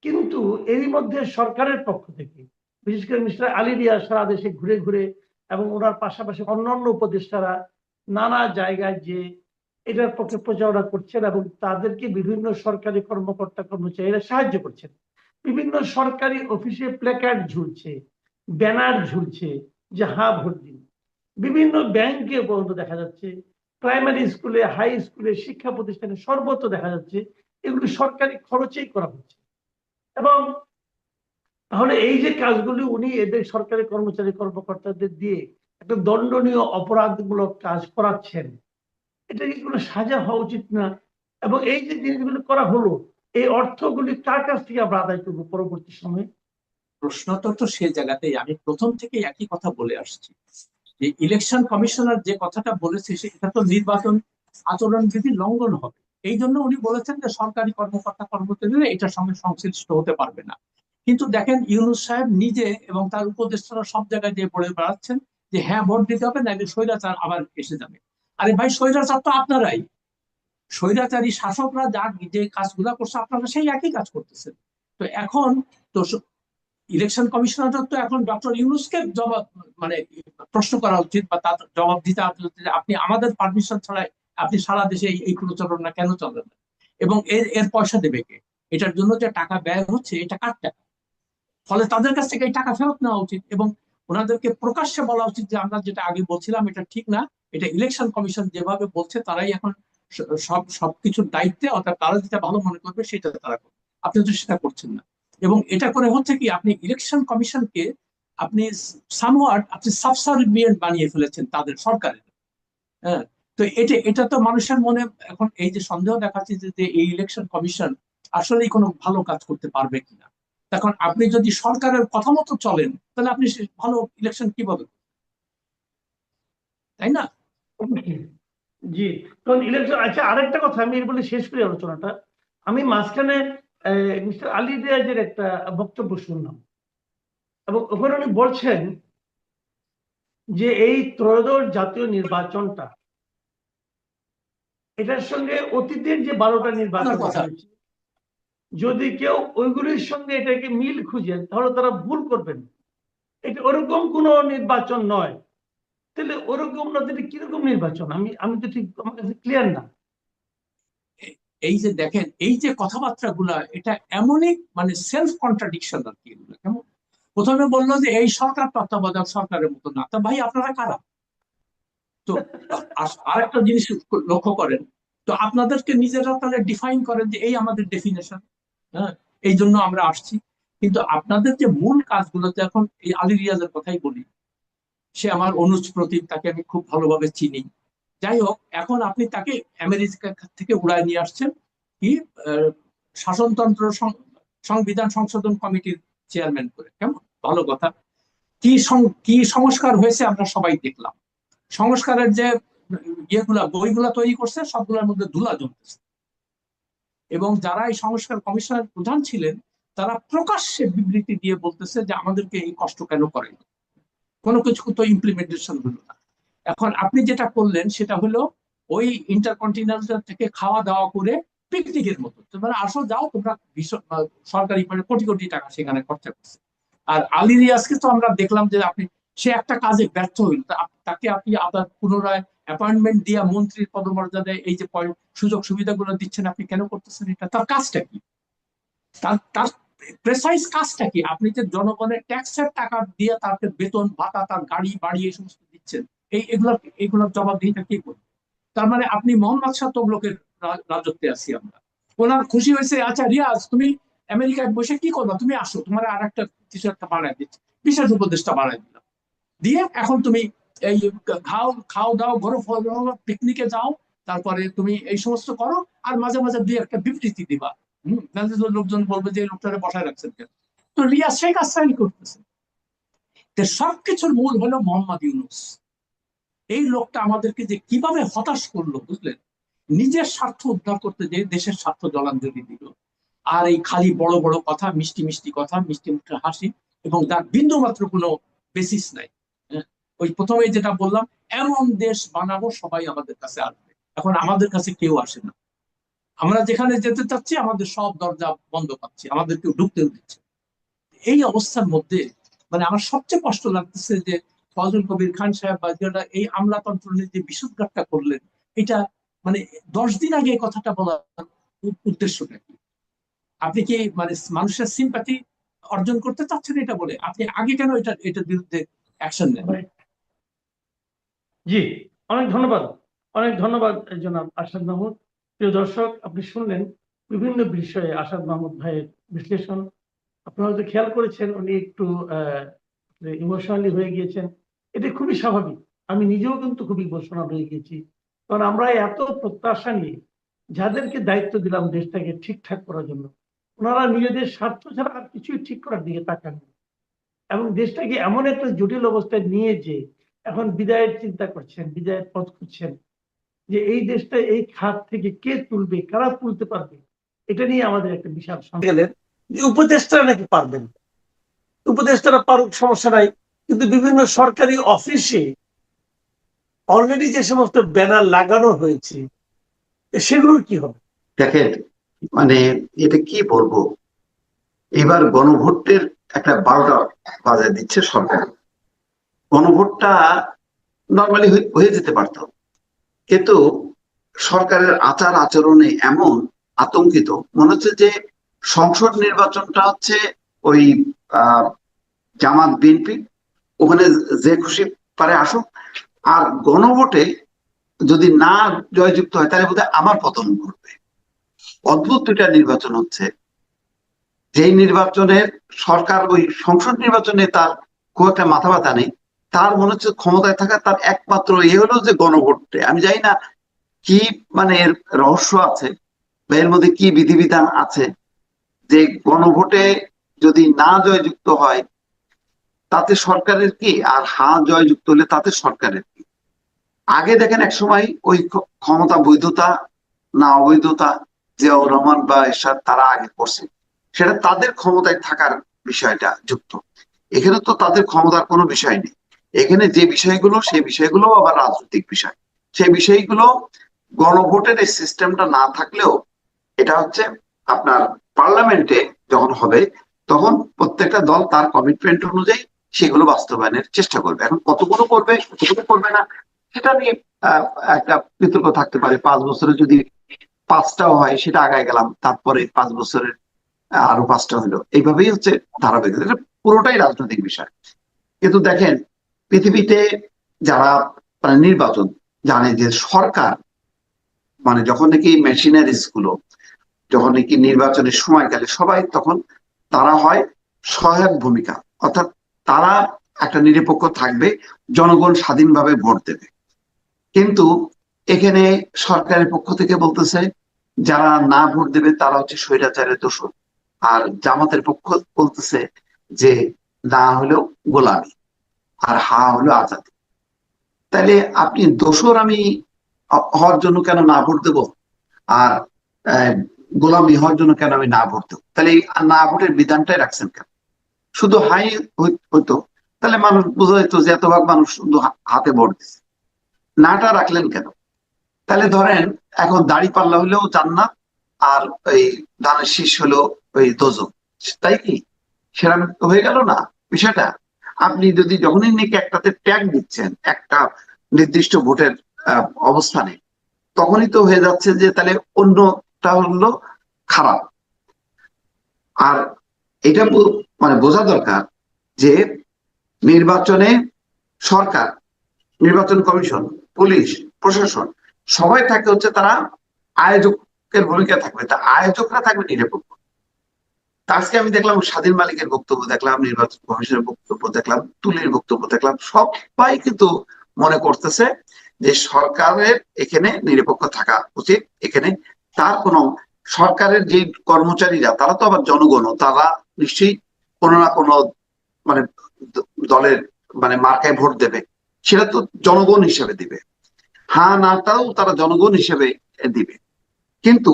কিন্তু এরই মধ্যে সরকারের পক্ষ থেকে, বিশেষ করে মিস্টার আলী রিয়াজ সারা দেশে ঘুরে ঘুরে এবং ওনার পাশাপাশি অন্যান্য উপদেষ্টারা নানা জায়গায় যে এটার পক্ষে প্রচারণা করছেন এবং তাদেরকে বিভিন্ন সরকারি কর্মকর্তা কর্মচারীরা সাহায্য করছেন। বিভিন্ন সরকারি অফিসে প্ল্যাকার্ড ঝুলছে, ব্যানার ঝুলছে যে হ্যাঁ ভোট দিন। বিভিন্ন ব্যাংকে পর্যন্ত দেখা যাচ্ছে, প্রাইমারি স্কুলে, হাই স্কুলে, শিক্ষা প্রতিষ্ঠানে সর্বত্র দেখা যাচ্ছে এগুলি সরকারি খরচেই করা হচ্ছে। এবং তাহলে এই যে কাজগুলি উনি এদের সরকারি কর্মচারী কর্মকর্তাদের দিয়ে একটা দণ্ডনীয় অপরাধমূলক কাজ করাচ্ছেন, এটা কি কোনো সাজা হওয়া উচিত না? এবং এই যে জিনিসগুলো করা হলো, এই অর্থগুলি কার কাছ থেকে আমরা আদায় করবো পরবর্তী সময়ে? প্রশ্নটা তো সে জায়গাতেই আমি প্রথম থেকে একই কথা বলে আসছি যে ইলেকশন কমিশনার যে কথাটা বলেছে সেটা তো নির্বাচন আচরণবিধি লঙ্ঘন হবে। এই জন্য উনি বলেছেন যে সরকারি কর্মকর্তা কর্মচারীরা এটার সঙ্গে সংশ্লিষ্ট হতে পারবে না। কিন্তু দেখেন ইউনূস সাহেব নিজে এবং তার উপদেষ্টারা সব জায়গায় যে বলে বেড়াচ্ছেন যে হ্যাঁ ভোট দিতে হবে, নাকি স্বৈরাচার আবার এসে যাবে। আরে ভাই, স্বৈরাচার তো আপনারাই। স্বৈরাচারী শাসকরা যার যে কাজগুলা করছে আপনারা সেই একই কাজ করতেছেন। তো এখন তো ইলেকশন কমিশনার তো এখন ডক্টর ইউনূসকে জবাব মানে প্রশ্ন করা উচিত বা তার জবাব দিতে হবে যে আপনি আমাদের পারমিশন ছাড়া আপনি সারা দেশে এই প্রচারণা কেন চলেন না, এবং এর এর পয়সা দেবে কে, এটার জন্য যে টাকা ব্যয় হচ্ছে এটা কার টাকা। ফলে তাদের কাছ থেকে এই টাকা ফেরত নেওয়া উচিত এবং ওনাদেরকে প্রকাশ্যে বলা উচিত যে আমরা যেটা আগে বলছিলাম এটা ঠিক না, এটা ইলেকশন কমিশন যেভাবে বলছে তারাই এখন সবকিছুর দায়িত্বে, অর্থাৎ তারা যেটা ভালো মনে করবে সেটা তারা করবে। আপনি তো সেটা করছেন না। এবং এটা করে হচ্ছে কি, আপনি ইলেকশন কমিশনকে আপনি সামহাট আপনি সাবসার্ভিয়েন্ট বানিয়ে ফেলেছেন তাদের সরকারের। হ্যাঁ, তো এটা তো মানুষের মনে এখন এই যে সন্দেহ দেখাচ্ছে যে এই ইলেকশন কমিশন আসলেই কোনো ভালো কাজ করতে পারবে কিনা। তখন আপনি যদি সরকারের কথা মতো চলেন তাহলে আপনি ভালো ইলেকশন কিভাবে, তাই না? জি, কারণ ইলেকশন, আচ্ছা আরেকটা কথা আমি এর বলে শেষ করি আলোচনাটা। আমি মাঝখানে মিস্টার আলী রিয়াজের একটা বক্তব্য শুনলাম এবং ওখানে উনি বলছেন যে এই ত্রয়োদশ জাতীয় নির্বাচনটা, এটার সঙ্গে অতীতের যে 12টা নির্বাচন কথা হয়েছে, যদি কেউ ওইগুলির সঙ্গে এটাকে মিল খুঁজেন তাহলে তারা ভুল করবেন। এটা ওরকম কোন নির্বাচন নয়। তাহলে ওরকম না, তাহলে কিরকম নির্বাচন? আমি আমি তো ঠিক আমার কাছে ক্লিয়ার না। এই যে দেখেন এই যে কথাবার্তা গুলা এটা এমনই মানে সেলফ কন্ট্রাডিকশন আর কি। এগুলো কেমন, প্রথমে বললো যে এই সরকার তত্ত্বাবধায়ক সরকারের মতো না, তা ভাই আপনারা কারা? তো আরেকটা জিনিস লক্ষ্য করেন, তো আপনাদেরকে নিজেরা তাহলে ডিফাইন করেন যে এই আমাদের ডেফিনেশন, হ্যাঁ, এই জন্য আমরা আসছি। কিন্তু আপনাদের যে মূল কাজগুলোতে, এখন এই আলী রিয়াজের কথাই বলি, সে আমার অনুজ প্রতীক, তাকে আমি খুব ভালোভাবে চিনি। যাই হোক, এখন আপনি তাকে আমেরিকা থেকে উড়ায় নিয়ে আসছেন কি শাসনতন্ত্র সংবিধান সংশোধন কমিটির চেয়ারম্যান করে। কেমন ভালো কথা। কি সংস্কার হয়েছে আমরা সবাই দেখলাম। সংস্কারের যে ইয়েগুলা বইগুলা তৈরি করছে সবগুলোর মধ্যে ধুলা জমতেছে। এবং যারা এই সংস্কার কমিশনের প্রধান ছিলেন তারা প্রকাশ্যে বিবৃতি দিয়ে বলতেছে যে আমাদেরকে এই কষ্ট কেন করেন, কোনো কিছু তো ইমপ্লিমেন্টেশন হলো না। এখন আপনি যেটা করলেন সেটা হলো ওই ইন্টারকন্টিনেন্টাল থেকে খাওয়া দাওয়া করে পিকনিকের মতো, তোমরা আসো যাও, তোমরা সরকারি মানে কোটি কোটি টাকা সেখানে খরচা করছে। আর আলী রিয়াজকে তো আমরা দেখলাম যে আপনি সে একটা কাজে ব্যর্থ হইল, তাকে আপনি আবার পুনরায় অ্যাপয়েন্টমেন্ট দিয়ে মন্ত্রীর পদমর্যাদায় এই যে সুযোগ সুবিধাগুলো দিচ্ছেন, আপনি কেন করতেছেন এটা? তার কাজটা কি? তার তার প্রেসাইজ কাজটা কি? আপনি যে জনগণের ট্যাক্সের টাকা দিয়ে তাকে বেতন ভাতা, তার গাড়ি বাড়ি এই সমস্ত দিচ্ছেন, এগুলোর জবাবদিহিটা কে করবে? তার মানে আপনি মোহাম্মদ শাহ তগলকের রাজত্বে আছি আমরা। ওনার খুশি হয়েছে, আচ্ছা রিয়াজ তুমি আমেরিকায় বসে কি করবা, তুমি আসো, তোমার আর একটা কিছু একটা বানায় দিচ্ছি, বিশেষ উপদেষ্টা বানায় দিলাম, দিয়ে এখন তুমি এই খাও দাও ঘরো পিকনিকে যাও, তারপরে তুমি এই সমস্ত করো, আর মাঝে মাঝে দুই একটা বিবৃতি দিবা। লোকজন বলবে যে লোকটারে বসায় রাখছেন কেন। তো রিয়াজ সেই কাজটাই করতেছে। সবকিছুর মূল হলো মোহাম্মদ ইউনূস। এই লোকটা আমাদেরকে যে কিভাবে হতাশ করলো বুঝলেন, নিজের স্বার্থ উদ্ধার করতে যে দেশের স্বার্থ জলাঞ্জলি দিল। আর এই খালি বড় বড় কথা, মিষ্টি মিষ্টি কথা, মিষ্টি মুখে হাসি, এবং তার বিন্দু মাত্র কোনো বেসিস নাই। ওই প্রথমে যেটা বললাম, এমন দেশ বানাবো সবাই আমাদের কাছে আসবে। এখন আমাদের কাছে কেউ আসে না। আমরা যেখানে যেতে চাচ্ছি আমাদের সব দরজা বন্ধ পাচ্ছি, আমাদের কেউ ঢুকতেও দিচ্ছে। এই অবস্থার মধ্যে মানে আমার সবচেয়ে কষ্ট লাগতেছে যে ফজল কবির খান সাহেব বা যারা এই আমলাতন্ত্র নিয়ে যে বিশুদ্ধারটা করলেন, এটা মানে 10 দিন আগে এই কথাটা বলার উদ্দেশ্যটা কি? আপনি কি মানে মানুষের সিম্পাথি অর্জন করতে চাচ্ছেন এটা বলে আপনি আগে কেন এটার বিরুদ্ধে অ্যাকশন নেন? জি, অনেক ধন্যবাদ। অনেক ধন্যবাদ জনাব আসাদ মাহমুদ। প্রিয় দর্শক, আপনি শুনলেন বিভিন্ন বিষয়ে আসাদ মাহমুদ ভাইয়ের বিশ্লেষণ। আপনারা হয়তো খেয়াল করেছেন উনি একটু ইমোশনালি হয়ে গিয়েছেন। এটা খুবই স্বাভাবিক। আমি নিজেও কিন্তু খুব ইমোশনাল হয়ে গেছি। কারণ আমরা এত প্রত্যাশা নিয়ে যাদেরকে দায়িত্ব দিলাম দেশটাকে ঠিকঠাক করার জন্য, ওনারা নিজেদের স্বার্থ ছাড়া আর কিছুই ঠিক করার দিকে তাকান না। এবং দেশটাকে এমন একটা জটিল অবস্থায় নিয়ে যে এখন বিদায়ের চিন্তা করছেন, বিদায়ের পথ খুঁজছেন, যে এই দেশটা এই খাত থেকে কে তুলবে, কারা তুলতে পারবে, এটা নিয়ে আমাদের একটা বিশাল সংকট। গেলেন যে উপদেষ্টারা নাকি পারবেন, উপদেষ্টারা পারুক, সমস্যা নাই, কিন্তু বিভিন্ন সরকারি অফিসে অলরেডি যে সমস্ত ব্যানার লাগানো হয়েছে সেগুলোর কি হবে? দেখেন, মানে এটা কি বলবো, এবার গণভোটের একটা 12টা বাজায় দিচ্ছে সরকার। গণভোটটা নর্মালি হয়ে যেতে পারত, কিন্তু সরকারের আচার আচরণে এমন আতঙ্কিত মনে হচ্ছে যে সংসদ নির্বাচনটা হচ্ছে ওই জামাত বিএনপি, ওখানে যে খুশি পারে আসুক, আর গণভোটে যদি না জয়যুক্ত হয় তাহলে বোধহয় আমার পতন ঘটবে। অদ্ভুত দুইটা নির্বাচন হচ্ছে, যেই নির্বাচনের সরকার ওই সংসদ নির্বাচনে তার খুব একটা মাথা ব্যথা নেই, তার মনে হচ্ছে ক্ষমতায় থাকা তার একমাত্র হলো যে গণভোটে। আমি জানি না কি মানে এর রহস্য আছে বা এর মধ্যে কি বিধিবিধান আছে যে গণভোটে যদি না জয়যুক্ত হয় তাতে সরকারের কি, আর জয়যুক্ত হলে তাতে সরকারের কি। আগে দেখেন এক সময় ওই ক্ষমতা বৈধতা না অবৈধতা জিয়াউর রহমান বা এরশাদ তারা আগে করছে, সেটা তাদের ক্ষমতায় থাকার বিষয়টা যুক্ত। এখানে তো তাদের ক্ষমতার কোনো বিষয় নেই। এখানে যে বিষয়গুলো, সেই বিষয়গুলো আবার রাজনৈতিক বিষয়। সেই বিষয়গুলো গণভোটের এই সিস্টেমটা না থাকলেও এটা হচ্ছে আপনার পার্লামেন্টে যখন হবে তখন প্রত্যেকটা দল তার কমিটমেন্ট অনুযায়ী সেগুলো বাস্তবায়নের চেষ্টা করবে। এখন কতগুলো করবে কতগুলো করবে না সেটা নিয়ে একটা বিতর্ক থাকতে পারে। 5 বছরে যদি 5টাও হয় সেটা আগায় গেলাম, তারপরে 5 বছরের আরো 5টা হলো, এইভাবেই হচ্ছে ধারাবাহিকতা। এটা পুরোটাই রাজনৈতিক বিষয়। কিন্তু দেখেন, পৃথিবীতে যারা মানে নির্বাচন জানে যে সরকার মানে যখন নাকি মেশিনারিজ গুলো যখন নাকি নির্বাচনের সময় গেলে সবাই তখন তারা হয় সহায়ক ভূমিকা, অর্থাৎ তারা একটা নিরপেক্ষ থাকবে, জনগণ স্বাধীনভাবে ভোট দেবে। কিন্তু এখানে সরকারের পক্ষ থেকে বলতেছে যারা না ভোট দেবে তারা হচ্ছে স্বৈরাচারের দোষর, আর জামাতের পক্ষ বলতেছে যে না হলেও গোলামি আর হলো আজাদি। তাহলে আপনি দোষর আমি হওয়ার জন্য কেন না ভোট দেবো, আর গোলামি হওয়ার জন্য কেন আমি না ভোট দেবো? তাহলে এই না ভোটের বিধানটাই রাখছেন কেন? শুধু হাই হইতো তাহলে মানুষ বোঝা যেত যে এত ভাগ মানুষ শুধু হাতে ভোট দিচ্ছে। নাটা রাখলেন কেন? তাহলে ধরেন এখন দাড়ি পাল্লা হলেও জান্নাত, আর ওই ধানের শীষ হলো ওই দোজক, তাই কি? সেরকম হয়ে গেল না বিষয়টা? আপনি যদি যখনই নাকি একটাতে ট্যাগ দিচ্ছেন একটা নির্দিষ্ট ভোটের অবস্থানে, তখনই তো হয়ে যাচ্ছে যে তাহলে অন্যটা হলো খারাপ। আর এটা মানে বোঝা দরকার যে নির্বাচনে সরকার, নির্বাচন কমিশন, পুলিশ, প্রশাসন সবাই থাকে হচ্ছে তারা আয়োজকের ভূমিকা থাকবে, তা আয়োজকরা থাকবে নিরপেক্ষ। আজকে আমি দেখলাম স্বাধীন মালিকের বক্তব্য দেখলাম, নির্বাচন কমিশনের বক্তব্য দেখলাম, তুলির বক্তব্য দেখলাম, সবাই কিন্তু মনে করতেছে যে সরকারের এখানে নিরপেক্ষ থাকা উচিত। এখানে তার কোনো সরকারের যে কর্মচারীরা তারা তো আবার জনগণ, তারা নিশ্চয়ই কোনো না কোনো মানে দলের মানে মার্কায় ভোট দেবে, সেটা তো জনগণ হিসেবে দিবে, নাটাও তারা জনগণ হিসেবে দিবে। কিন্তু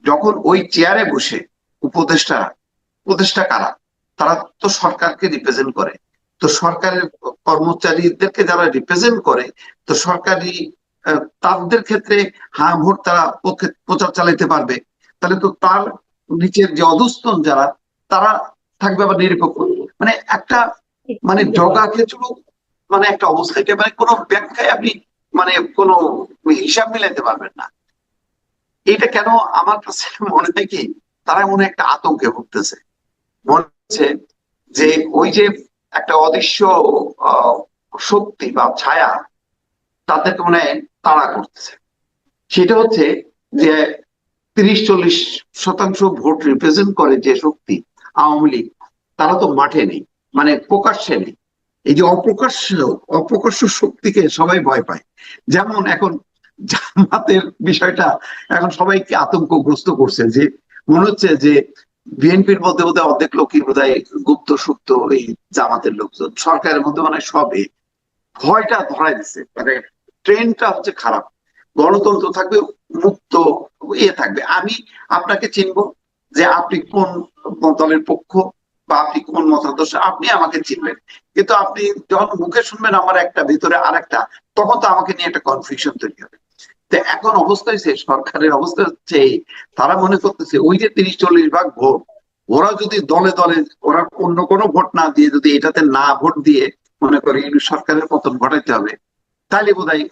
যখন ওই চেয়ারে বসে উপদেষ্টা কারা? তারা তো সরকারকে রিপ্রেজেন্ট করে। তো সরকারের কর্মচারীদেরকে যারা রিপ্রেজেন্ট করে, তো সরকারি তাদের ক্ষেত্রে ভোট তারা প্রচার চালাইতে পারবে। তাহলে তো তার নিচের যে অধস্তন যারা তারা থাকবে আবার নিরপেক্ষ। মানে একটা মানে জগা খেচুড়ো মানে একটা অবস্থা, এটা মানে কোনো ব্যাখ্যায় আপনি মানে কোনো হিসাব মিলাইতে পারবেন না। এটা কেন আমার কাছে মনে হয় কি, তারা মনে হয় একটা আতঙ্কে ভুগতেছে। মনে হচ্ছে যে ওই যে একটা অদৃশ্য আহ, শক্তি বা ছায়া তাদেরকে মনে হয় তাড়া করতেছে। সেটা হচ্ছে যে 30-40% ভোট রিপ্রেজেন্ট করে যে শক্তি আওয়ামী লীগ, তারা তো মাঠে নেই, মানে প্রকাশ্যে নেই। এই যে অপ্রকাশ্য শক্তিকে সবাই ভয় পায়। যেমন এখন জামাতের বিষয়টা এখন সবাইকে আতঙ্কগ্রস্ত করছে, যে মনে হচ্ছে যে বিএনপির মধ্যে বোধহয় অর্ধেক লোকই বোধহয় গুপ্ত সুপ্ত এই জামাতের লোকজন, সরকারের মধ্যে মানে সবে ভয়টা ধরাই দিচ্ছে। মানে ট্রেনটা হচ্ছে খারাপ, গণতন্ত্র থাকবে, মুক্ত থাকবে। আমি আপনাকে চিনবো যে আপনি কোন দলের পক্ষ বা আপনি কোন মতাদর্শ, আপনি আমাকে চিনবেন। কিন্তু আপনি যখন মুখে শুনবেন আমার একটা, ভিতরে আর একটা, তখন তো আমাকে নিয়ে একটা কনফিউশন তৈরি হবে। তো এখন অবস্থা হচ্ছে, সরকারের অবস্থা হচ্ছে তারা মনে করতেছে ওই যে 30-40 ভাগ ভোট, ওরা যদি দলে দলে, ওরা অন্য কোনো ভোট না দিয়ে, যদি এটাতে না ভোট দিয়ে মনে করি সরকারের পতন ঘটাইতে হবে, তাহলে বোধহয়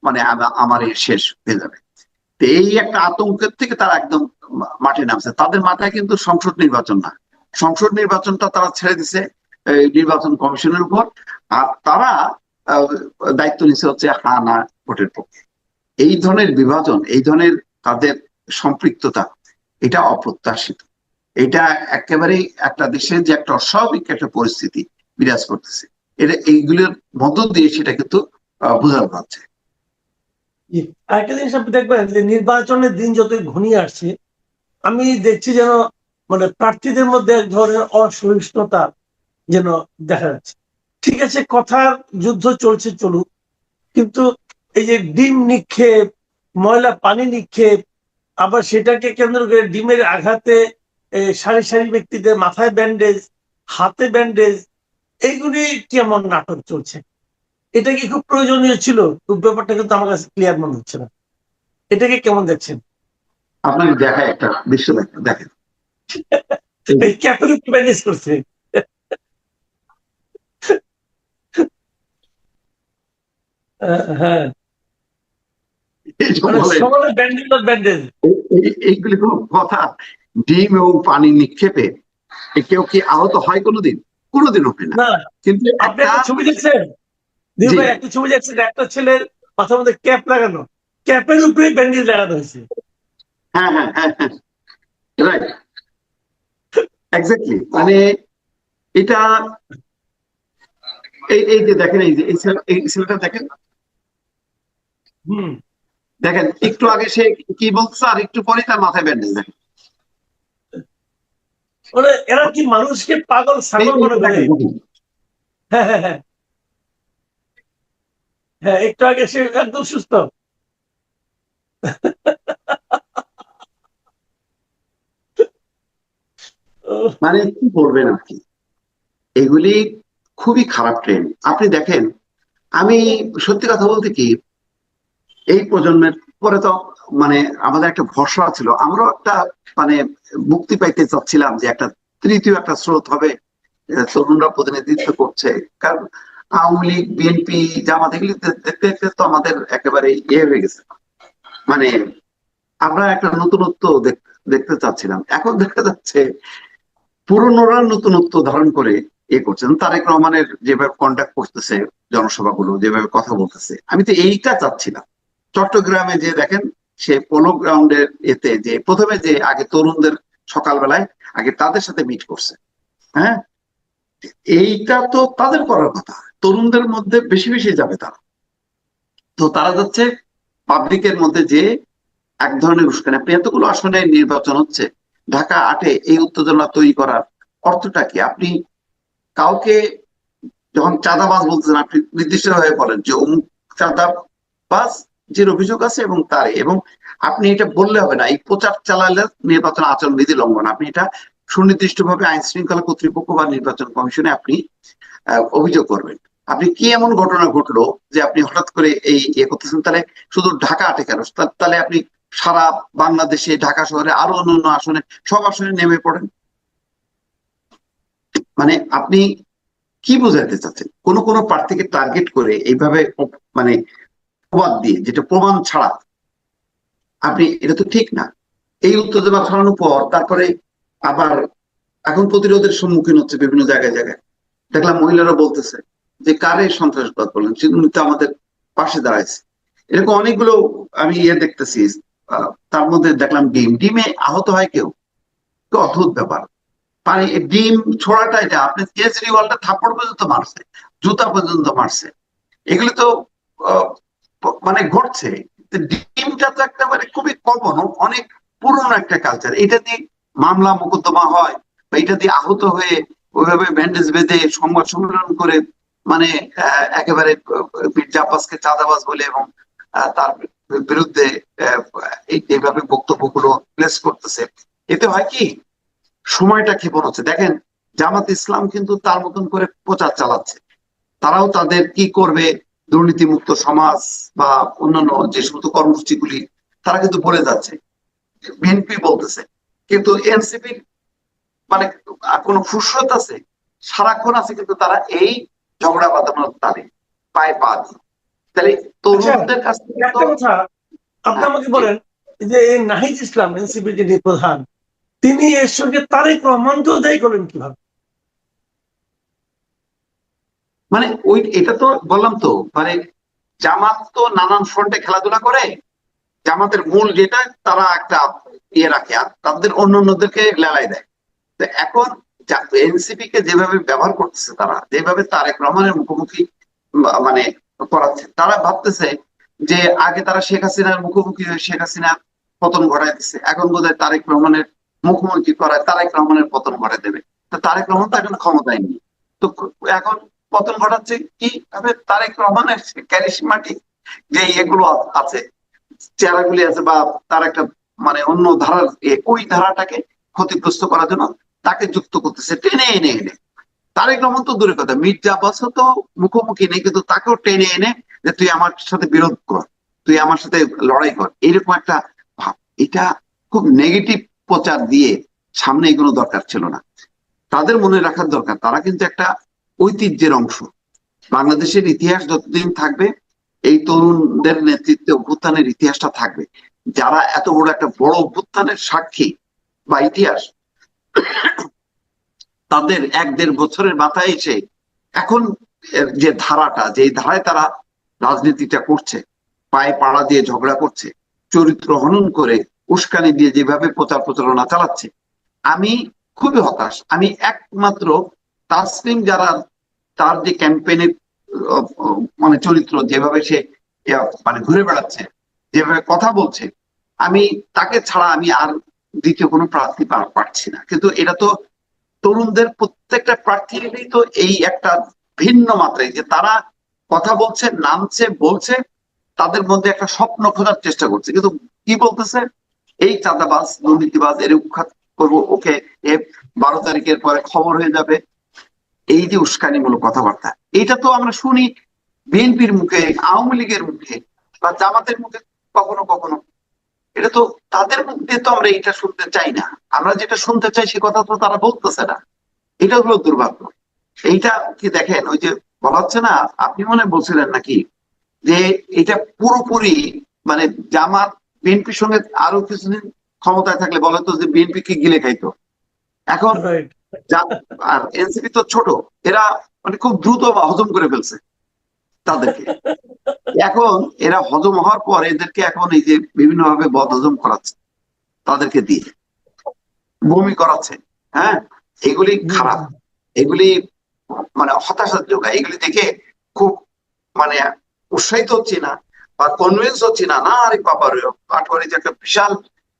মানে আমার শেষ হয়ে যাবে। তো এই একটা আতঙ্কের থেকে তারা একদম মাঠে নামছে। তাদের মাথায় কিন্তু সংসদ নির্বাচন না, সংসদ নির্বাচনটা তারা ছেড়ে দিছে নির্বাচন কমিশনের উপর। আর তারা দায়িত্ব নিচ্ছে হচ্ছে হা না ভোটের পক্ষে। এই ধরনের বিভাজন, এই ধরনের তাদের সম্পৃক্ততা, এটা অপ্রত্যাশিত। এটা একেবারেই একটা দেশের যে একটা অস্বাভাবিক একটা পরিস্থিতি বিরাজ করতেছে, এটা এইগুলোর মধ্য দিয়ে সেটা কিন্তু বোঝানো যাচ্ছে। আরেকটা জিনিস আপনি দেখবেন যে নির্বাচনের দিন যতই ঘনিয়ে আসছে, আমি দেখছি যেন মানে প্রার্থীদের মধ্যে এক ধরনের অসহিষ্ণুতা যেন দেখা যাচ্ছে। ঠিক আছে, কথার যুদ্ধ চলছে, চলুক, কিন্তু এই যে ডিম নিক্ষেপ, ময়লা পানি নিক্ষেপ, আবার সেটাকে কেন্দ্র করে ডিমের আঘাতে সারি সারি ব্যক্তিদের মাথায় ব্যান্ডেজ, হাতে ব্যান্ডেজ, এইগুলি কেমন নাটক চলছে? এটা কি খুব প্রয়োজনীয় ছিল? খুব ব্যাপারটা কিন্তু আমার কাছে ক্লিয়ার মনে হচ্ছে না। এটাকে কেমন দেখছেন? আপনাকে দেখায় একটা দৃশ্য, দেখেন এই ক্যাপের উপর ব্যান্ডেজ করছে। হ্যাঁ, মানে সকলে ব্যান্ডেজ আর ব্যান্ডেজ। এইগুলি কোনো কথা? ডিম এবং পানি নিক্ষেপে কেউ কি আহত হয় কোনোদিন? কোনোদিন হবে না। না, কিন্তু আপনি একটা ছবি দেখছেন দিল ভাই, একটা ছবি দেখছেন, একটা ছেলের মাথার মধ্যে ক্যাপ লাগানো, ক্যাপের উপরে ব্যান্ডেজ লাগানো হয়েছে। হ্যাঁ হ্যাঁ হ্যাঁ হ্যাঁ, রাইট, এক্স্যাক্টলি। মানে এটা এই যে দেখেন, এই যে এই ছেলেটা দেখেন, হম, দেখেন একটু আগে সে কি বলছে, আর একটু পরে তার মাথায় ব্যান্ডেজ। দেখেন মানে এরা কি মানুষকে পাগল ছাগল মনে করে? হ্যাঁ হ্যাঁ হ্যাঁ হ্যাঁ, একটু আগে সে একদম সুস্থ। মানে কি বলবেন আপনি, এগুলি খুবই খারাপ ট্রেন্ড। আপনি দেখেন, আমি সত্যি কথা বলতে কি, এই প্রজন্মের পরে তো মানে আমাদের একটা ভরসা ছিল, আমরাও একটা মানে মুক্তি পাইতে চাচ্ছিলাম যে একটা তৃতীয় একটা স্রোত হবে, তরুণরা প্রতিনিধিত্ব করছে। কারণ আওয়ামী লীগ, বিএনপি, জামাত এগুলি দেখতে দেখতে তো আমাদের একেবারে হয়ে গেছে। মানে আমরা একটা নতুনত্ব দেখতে চাচ্ছিলাম। এখন দেখা যাচ্ছে পুরনোরা নতুনত্ব ধারণ করে করছেন। তারেক রহমানের যেভাবে কন্ট্যাক্ট করতেছে, জনসভাগুলো যেভাবে কথা বলতেছে, আমি তো এইটা চাচ্ছিলাম। চট্টগ্রামে যে দেখেন, সে পোলো গ্রাউন্ডের এতে যে প্রথমে যে আগে তরুণদের সকালবেলায় আগে তাদের সাথে মিট করছে, হ্যাঁ, এইটা তো তাদের করার কথা। তরুণদের মধ্যে বেশি বেশি যাবে তারা, তো তারা যাচ্ছে পাবলিকের মধ্যে যে এক ধরনের উস্কানি। আপনি এতগুলো আসনে নির্বাচন হচ্ছে, ঢাকা 8-এ এই উত্তেজনা তৈরি করার অর্থটা কি? আপনি কাউকে যখন চাঁদাবাজ বলতেছেন, আপনি নির্দিষ্ট ভাবে বলেন যে অমুক চাঁদাবাজ, যে অভিযোগ আছে এবং তার, এবং আপনি এটা বললে হবে না, এই প্রচার চালালে নির্বাচন আচরণ বিধি লঙ্ঘন। আপনি এটা সুনির্দিষ্ট ভাবে আইন শৃঙ্খলা কর্তৃপক্ষ বা নির্বাচন কমিশনে আপনি অভিযোগ করবেন। আপনি কি এমন ঘটনা ঘটলো যে আপনি হঠাৎ করে এই করতেছেন? তাহলে শুধু ঢাকা 8-এ কেন, তাহলে আপনি সারা বাংলাদেশে, ঢাকা শহরে আরো অন্যান্য আসনে, সব আসনে নেমে পড়েন। মানে আপনি কি বোঝাতে চাচ্ছেন? কোন কোন প্রার্থীকে টার্গেট করে এইভাবে মানে অপবাদ দিয়ে, যেটা প্রমাণ ছাড়া আপনি, এটা তো ঠিক না। এই উত্তেজনা ছড়ানোর পর তারপরে আবার এখন প্রতিরোধের সম্মুখীন হচ্ছে বিভিন্ন জায়গায় জায়গায়। দেখলাম মহিলারা বলতেছে যে কারে সন্ত্রাসবাদ বললেন, উনি তো আমাদের পাশে দাঁড়াইছে। এরকম অনেকগুলো আমি দেখতেছি। তার মধ্যে দেখলাম ডিমে আহত হয় কেউ, তো অদ্ভুত ব্যাপার। মানে ডিম ছোড়াটা, এটা আপনি কেজরিওয়ালটা থাপ্পড় পর্যন্ত মারছে, জুতা পর্যন্ত মারছে, এগুলো তো আহ, মানে ঘটছে। তো ডিমটা তো একটা মানে খুবই কমন, অনেক পুরনো একটা কালচার। এটা দিয়ে মামলা মোকদ্দমা হয়, বা এটা দিয়ে আহত হয়ে ওইভাবে ব্যান্ডেজ বেঁধে সংবাদ সম্মেলন করে, মানে একেবারে মির্জা আব্বাসকে চাঁদাবাজ বলে এবং তার বিরুদ্ধে এইভাবে বক্তব্যগুলো প্লেস করতেছে। এতে হয় কি, সময়টা ক্ষেপণ হচ্ছে। দেখেন জামাত ইসলাম কিন্তু তার মতন করে প্রচার চালাচ্ছে, তারাও তাদের কি করবে, দুর্নীতিমুক্ত সমাজ বা অন্যান্য যে সমস্ত কর্মসূচিগুলি তারা কিন্তু বলে যাচ্ছে, বিএনপি বলতেছে। কিন্তু এনসিপি মানে কোনো ফুসরত আছে? সারাক্ষণ আছে, কিন্তু তারা এই ঝগড়া বাঁধানোর তালে পায়ে পা দিয়ে। তাহলে তরুণদের কাছ থেকে তো একটা কথা আপনি আমাকে বলেন, যে এই নাহিদ ইসলাম এনসিপি যিনি প্রধান, তিনি এর সঙ্গে তারেক রহমানকেও দায়ী করলেন কিভাবে? মানে ওই এটা তো বললাম তো, মানে জামাত তো নানান ফ্রন্টে খেলাধুলা করে। জামাতের মূল যেটা, তারা একটা রাখে, আর তাদের অন্য অন্যদেরকে লেলাই দেয়। তো এখন এনসিপি কে যেভাবে ব্যবহার করতেছে, তারা যেভাবে তারেক রহমানের মুখোমুখি মানে করাচ্ছে, তারা ভাবতেছে যে আগে তারা শেখ হাসিনার মুখোমুখি হয়ে শেখ হাসিনার পতন ঘটায় দিচ্ছে, এখন বোধহয় তারেক রহমানের মুখোমুখি করায় তারেক রহমানের পতন ঘটায় দেবে। তো তারেক রহমান তো এখন ক্ষমতায় নেই, তো এখন পতন ঘটাচ্ছে কি ভাবে? তারেক রহমানের ক্যারিশমাটিক যে এগুলো আছে, চেহারাগুলি আছে, বা তার একটা মানে অন্য ধারার ওই ধারাটাকে ক্ষতিগ্রস্ত করার জন্য তাকে যুক্ত করতেছে টেনে এনে এনে। তারেক রহমান তো দূরের কথা, মির্জা আব্বাসও তো মুখোমুখি নেই, কিন্তু তাকেও টেনে এনে যে তুই আমার সাথে বিরোধ কর, তুই আমার সাথে লড়াই কর, এরকম একটা ভাব। এটা খুব নেগেটিভ প্রচার দিয়ে সামনে এগুলো দরকার ছিল না। তাদের মনে রাখার দরকার, তারা কিন্তু একটা ঐতিহ্যের অংশ। বাংলাদেশের ইতিহাস যতদিন থাকবে, এই তরুণদের নেতৃত্বে অভ্যুত্থানের ইতিহাসটা থাকবে। যারা এত বড় একটা বড় অভ্যুত্থানের সাক্ষী বা ইতিহাস, তাদের 1-1.5 বছরের মাথায় এসে এখন যে ধারাটা, যে ধারায় তারা রাজনীতিটা করছে, পায়ে পাড়া দিয়ে ঝগড়া করছে, চরিত্র হনন করে, উস্কানি দিয়ে যেভাবে প্রচার প্রচারণা চালাচ্ছে, আমি খুবই হতাশ। আমি একমাত্র তাসলিম, যারা তার যে ক্যাম্পেইনের মানে চরিত্র, যেভাবে সে মানে ঘুরে বেড়াচ্ছে, যেভাবে কথা বলছে, আমি তাকে ছাড়া আমি আর দ্বিতীয় কোনো প্রার্থী পাচ্ছি না। কিন্তু এটা তো তরুণদের প্রত্যেকটা প্রার্থীরই তো এই একটা ভিন্ন মাত্রায়, যে তারা কথা বলছে, নামছে, বলছে, তাদের মধ্যে একটা স্বপ্ন খোঁজার চেষ্টা করছে, কিন্তু কি বলতেছে, এই চাঁদাবাজ দুর্নীতিবাজ, এর উৎখাত করবো, ওকে 12 তারিখের পরে খবর হয়ে যাবে। এই যে উস্কানিমূলক কথাবার্তা, এটা তো আমরা শুনি বিএনপির মুখে, আওয়ামী লীগের মুখে, বা জামাতের মুখে কখনো কখনো। এটা তো তাদের মুখ দিয়ে তো আমরা এটা শুনতে চাই না। আমরা যেটা শুনতে চাই সে কথা তো তারা বলতেছে না। এটা হলো দুর্ভাগ্য। এইটা কি দেখেন, ওই যে বলা হচ্ছে না, আপনি মনে বলছিলেন নাকি যে এটা পুরোপুরি মানে জামাত বিএনপির সঙ্গে আরো কিছুদিন ক্ষমতায় থাকলে বলা হতো যে বিএনপি কে গিলে খাইতো। এখন রাইট। আর এনসিপি তো ছোট, এরা মানে খুব দ্রুত হজম করে ফেলছে তাদেরকে। এখন এরা হজম হওয়ার পর এদেরকে এখন এই যে বিভিন্ন ভাবে বদ হজম করাচ্ছে, তাদেরকে দিয়ে বমি করাচ্ছে। হ্যাঁ, এগুলি খারাপ, এগুলি মানে হতাশার যোগায়। এগুলি দেখে খুব মানে উৎসাহিত হচ্ছি না, বা কনভিন্স হচ্ছি না। না আরে বাবা রে, পাটোয়ারি যে একটা বিশাল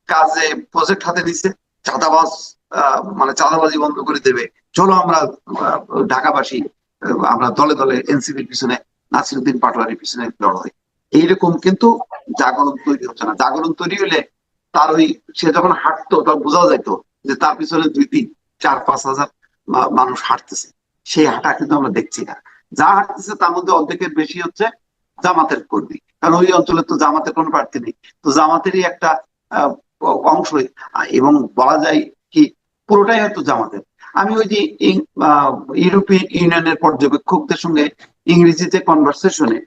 কাজে প্রজেক্ট হাতে নিচ্ছে, চাঁদাবাজ মানে চাঁদাবাজি বন্ধ করে দেবে, চলো আমরা ঢাকাবাসী আমরা দলে দলে এনসিপির পিছনে, নাসিরুদ্দিন পাটোয়ারির পিছনে লড়াই। এইরকম কিন্তু জাগরণ তৈরি হচ্ছে না। জাগরণ তৈরি হলে তার ওই, সে যখন হাঁটতো তখন বোঝা যেত যে তার পিছনে 2-3-4-5 হাজার মানুষ হাঁটতেছে। সেই হাঁটা কিন্তু আমরা দেখছি না। যা হাঁটতেছে তার মধ্যে অর্ধেকের বেশি হচ্ছে জামাতের কর্মী, কারণ ওই অঞ্চলে তো জামাতের কোনো প্রার্থী নেই, তো জামাতেরই একটা অংশ, এবং বলা যায় কি পুরোটাই হয়তো জামাতের। আমি ওই যে ইউরোপিয়ান ইউনিয়নের পর্যবেক্ষকদের সঙ্গে ইংরেজিতে কনভারসেশনে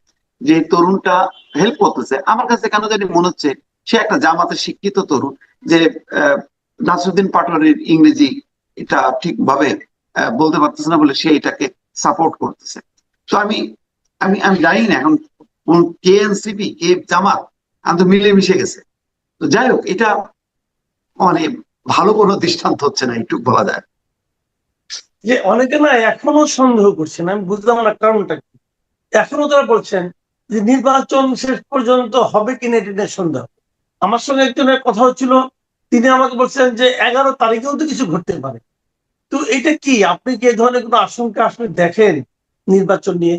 যে তরুণটা হেল্প করতেছে, আমার কাছে কেন জানি মনে হচ্ছে সে একটা জামাতের শিক্ষিত তরুণ, যে নাসরুদ্দিন পাটোয়ারির ইংরেজি এটা ঠিকভাবে বলতে পারতেছে না বলে সে এটাকে সাপোর্ট করতেছে। তো আমি আমি আমি জানি না এখন কোন কে এনসিপি কে জামাত, আমি তো মিলেমিশে গেছে। তো যাই হোক, এটা মানে ভালো কোনো দৃষ্টান্ত হচ্ছে না, একটু বলা যায়। যে অনেকে না এখনো সন্দেহ করছেন, আমি বুঝলাম না কারণটা কি। এখনো তারা বলছেন যে নির্বাচন শেষ পর্যন্ত হবে কিনা এটা নিয়ে সন্দেহ। আমার সঙ্গে একজনের কথা হচ্ছিল, তিনি আমাকে বলছেন যে 11 তারিখেও তো কিছু ঘটতে পারে। তো এটা কি, আপনি কি এই ধরনের কোনো আশঙ্কা আসলে দেখেন নির্বাচন নিয়ে?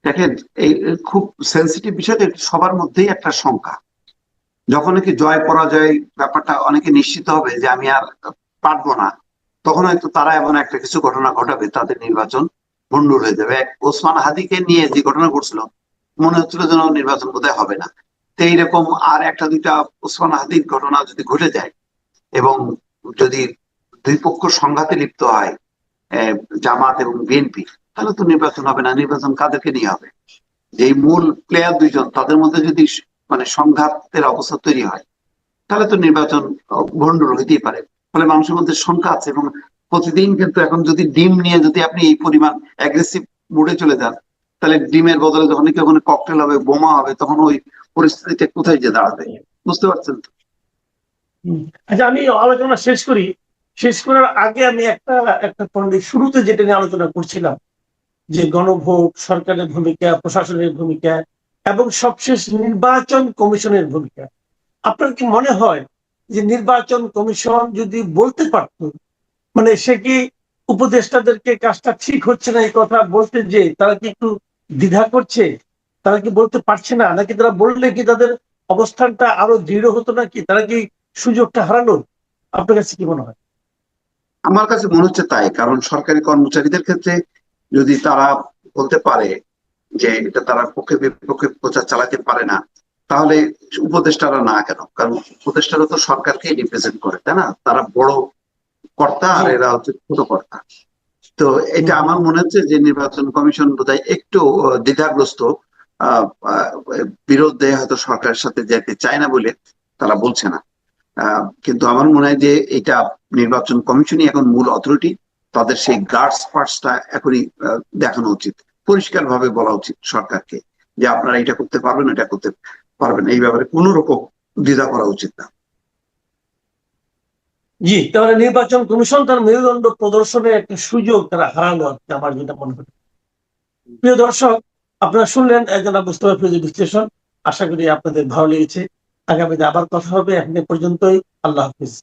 দেখেন, এই খুব সেন্সিটিভ বিষয়, সবার মধ্যেই একটা শঙ্কা। যখন নাকি জয় পরাজয় ব্যাপারটা অনেকে নিশ্চিত হবে যে আমি আর পারবো না, তখন হয়তো তারা এমন একটা কিছু ঘটনা ঘটাবে, তাদের নির্বাচন ভণ্ডুল হয়ে যাবে। ওসমান হাদিকে নিয়ে যে ঘটনা ঘটছিল, মনে হচ্ছিল যেন নির্বাচন বোধহয় হবে না। তো এইরকম আর একটা দুইটা ওসমান হাদির ঘটনা যদি ঘটে যায় এবং যদি দুই পক্ষ সংঘাতে লিপ্ত হয়, জামাত এবং বিএনপি, তাহলে তো নির্বাচন হবে না। নির্বাচন কাদেরকে নিয়ে হবে? যেই মূল প্লেয়ার দুইজন, তাদের মধ্যে যদি মানে সংঘাতের অবস্থা তৈরি হয়, তাহলে তো নির্বাচন ভণ্ডুল হইতেই পারে। ফলে মানুষের মধ্যে শঙ্কা আছে। এবং প্রতিদিন কিন্তু এখন যদি ডিম নিয়ে যদি আপনি এই পরিমাণ অ্যাগ্রেসিভ মুডে চলে যান, তাহলে ডিমের বদলে যখন ওখানে ককটেল হবে, বোমা হবে, তখন ওই পরিস্থিতিটা কোথায় যে দাঁড়াবে, বুঝতে পারছেন তো? আচ্ছা, আমি আলোচনা শেষ করি। শেষ করার আগে আমি একটা একটা পয়েন্ট, শুরুতে যেটা নিয়ে আলোচনা করছিলাম, যে গণভোট, সরকারের ভূমিকা, প্রশাসনের ভূমিকা এবং সবশেষ নির্বাচন কমিশনের ভূমিকা। আপনার কি মনে হয় যে নির্বাচন কমিশন যদি বলতে পারত, মানে সে কি উপদেষ্টাদেরকে কাজটা ঠিক হচ্ছে না এই কথা বলতে, যে তারা কি একটু দ্বিধা করছে, তারা কি বলতে পারছে না, নাকি তারা বললে কি তাদের অবস্থানটা আরো দৃঢ় হতো, নাকি তারা কি সুযোগটা হারালো? আপনার কাছে কি মনে হয়? আমার কাছে মনে হচ্ছে তাই। কারণ সরকারি কর্মচারীদের ক্ষেত্রে যদি তারা বলতে পারে যে এটা তারা পক্ষে বিপক্ষে প্রচার চালাতে পারে না, তাহলে উপদেষ্টারা না কেন? কারণ উপদেষ্টারা তো সরকারকেই রিপ্রেজেন্ট করে, তাই না? তারা বড় কর্তা আর এরা হচ্ছে ছোট কর্তা। তো এটা আমার মনে হচ্ছে যে নির্বাচন কমিশন বোধহয় একটু দ্বিধাগ্রস্ত, আহ, আহ, বিরোধে হয়তো সরকারের সাথে যেতে চায় না বলে তারা বলছে না। কিন্তু আমার মনে হয় যে এটা নির্বাচন কমিশনই এখন মূল অথরিটি। তাদের সেই গার্ডস পার্টসটা এখনই দেখানো উচিত, পরিষ্কার ভাবে বলা উচিত সরকারকে যে আপনারা এটা করতে পারবেন, এটা করতে পারবেন, এই ব্যাপারে কোনো রকম দ্বিধা করা উচিত না। জি, তাহলে নির্বাচন কমিশন তার মেরুদণ্ড প্রদর্শনের একটা সুযোগ তারা হারালো আর কি, আমার যেটা মনে হয়। প্রিয় দর্শক, আপনারা শুনলেন একজন মুস্তাফা ফিরোজের বিশ্লেষণ। আশা করি আপনাদের ভালো লেগেছে। আগামীতে আবার কথা হবে। এখন এ পর্যন্তই। আল্লাহ হাফিজ।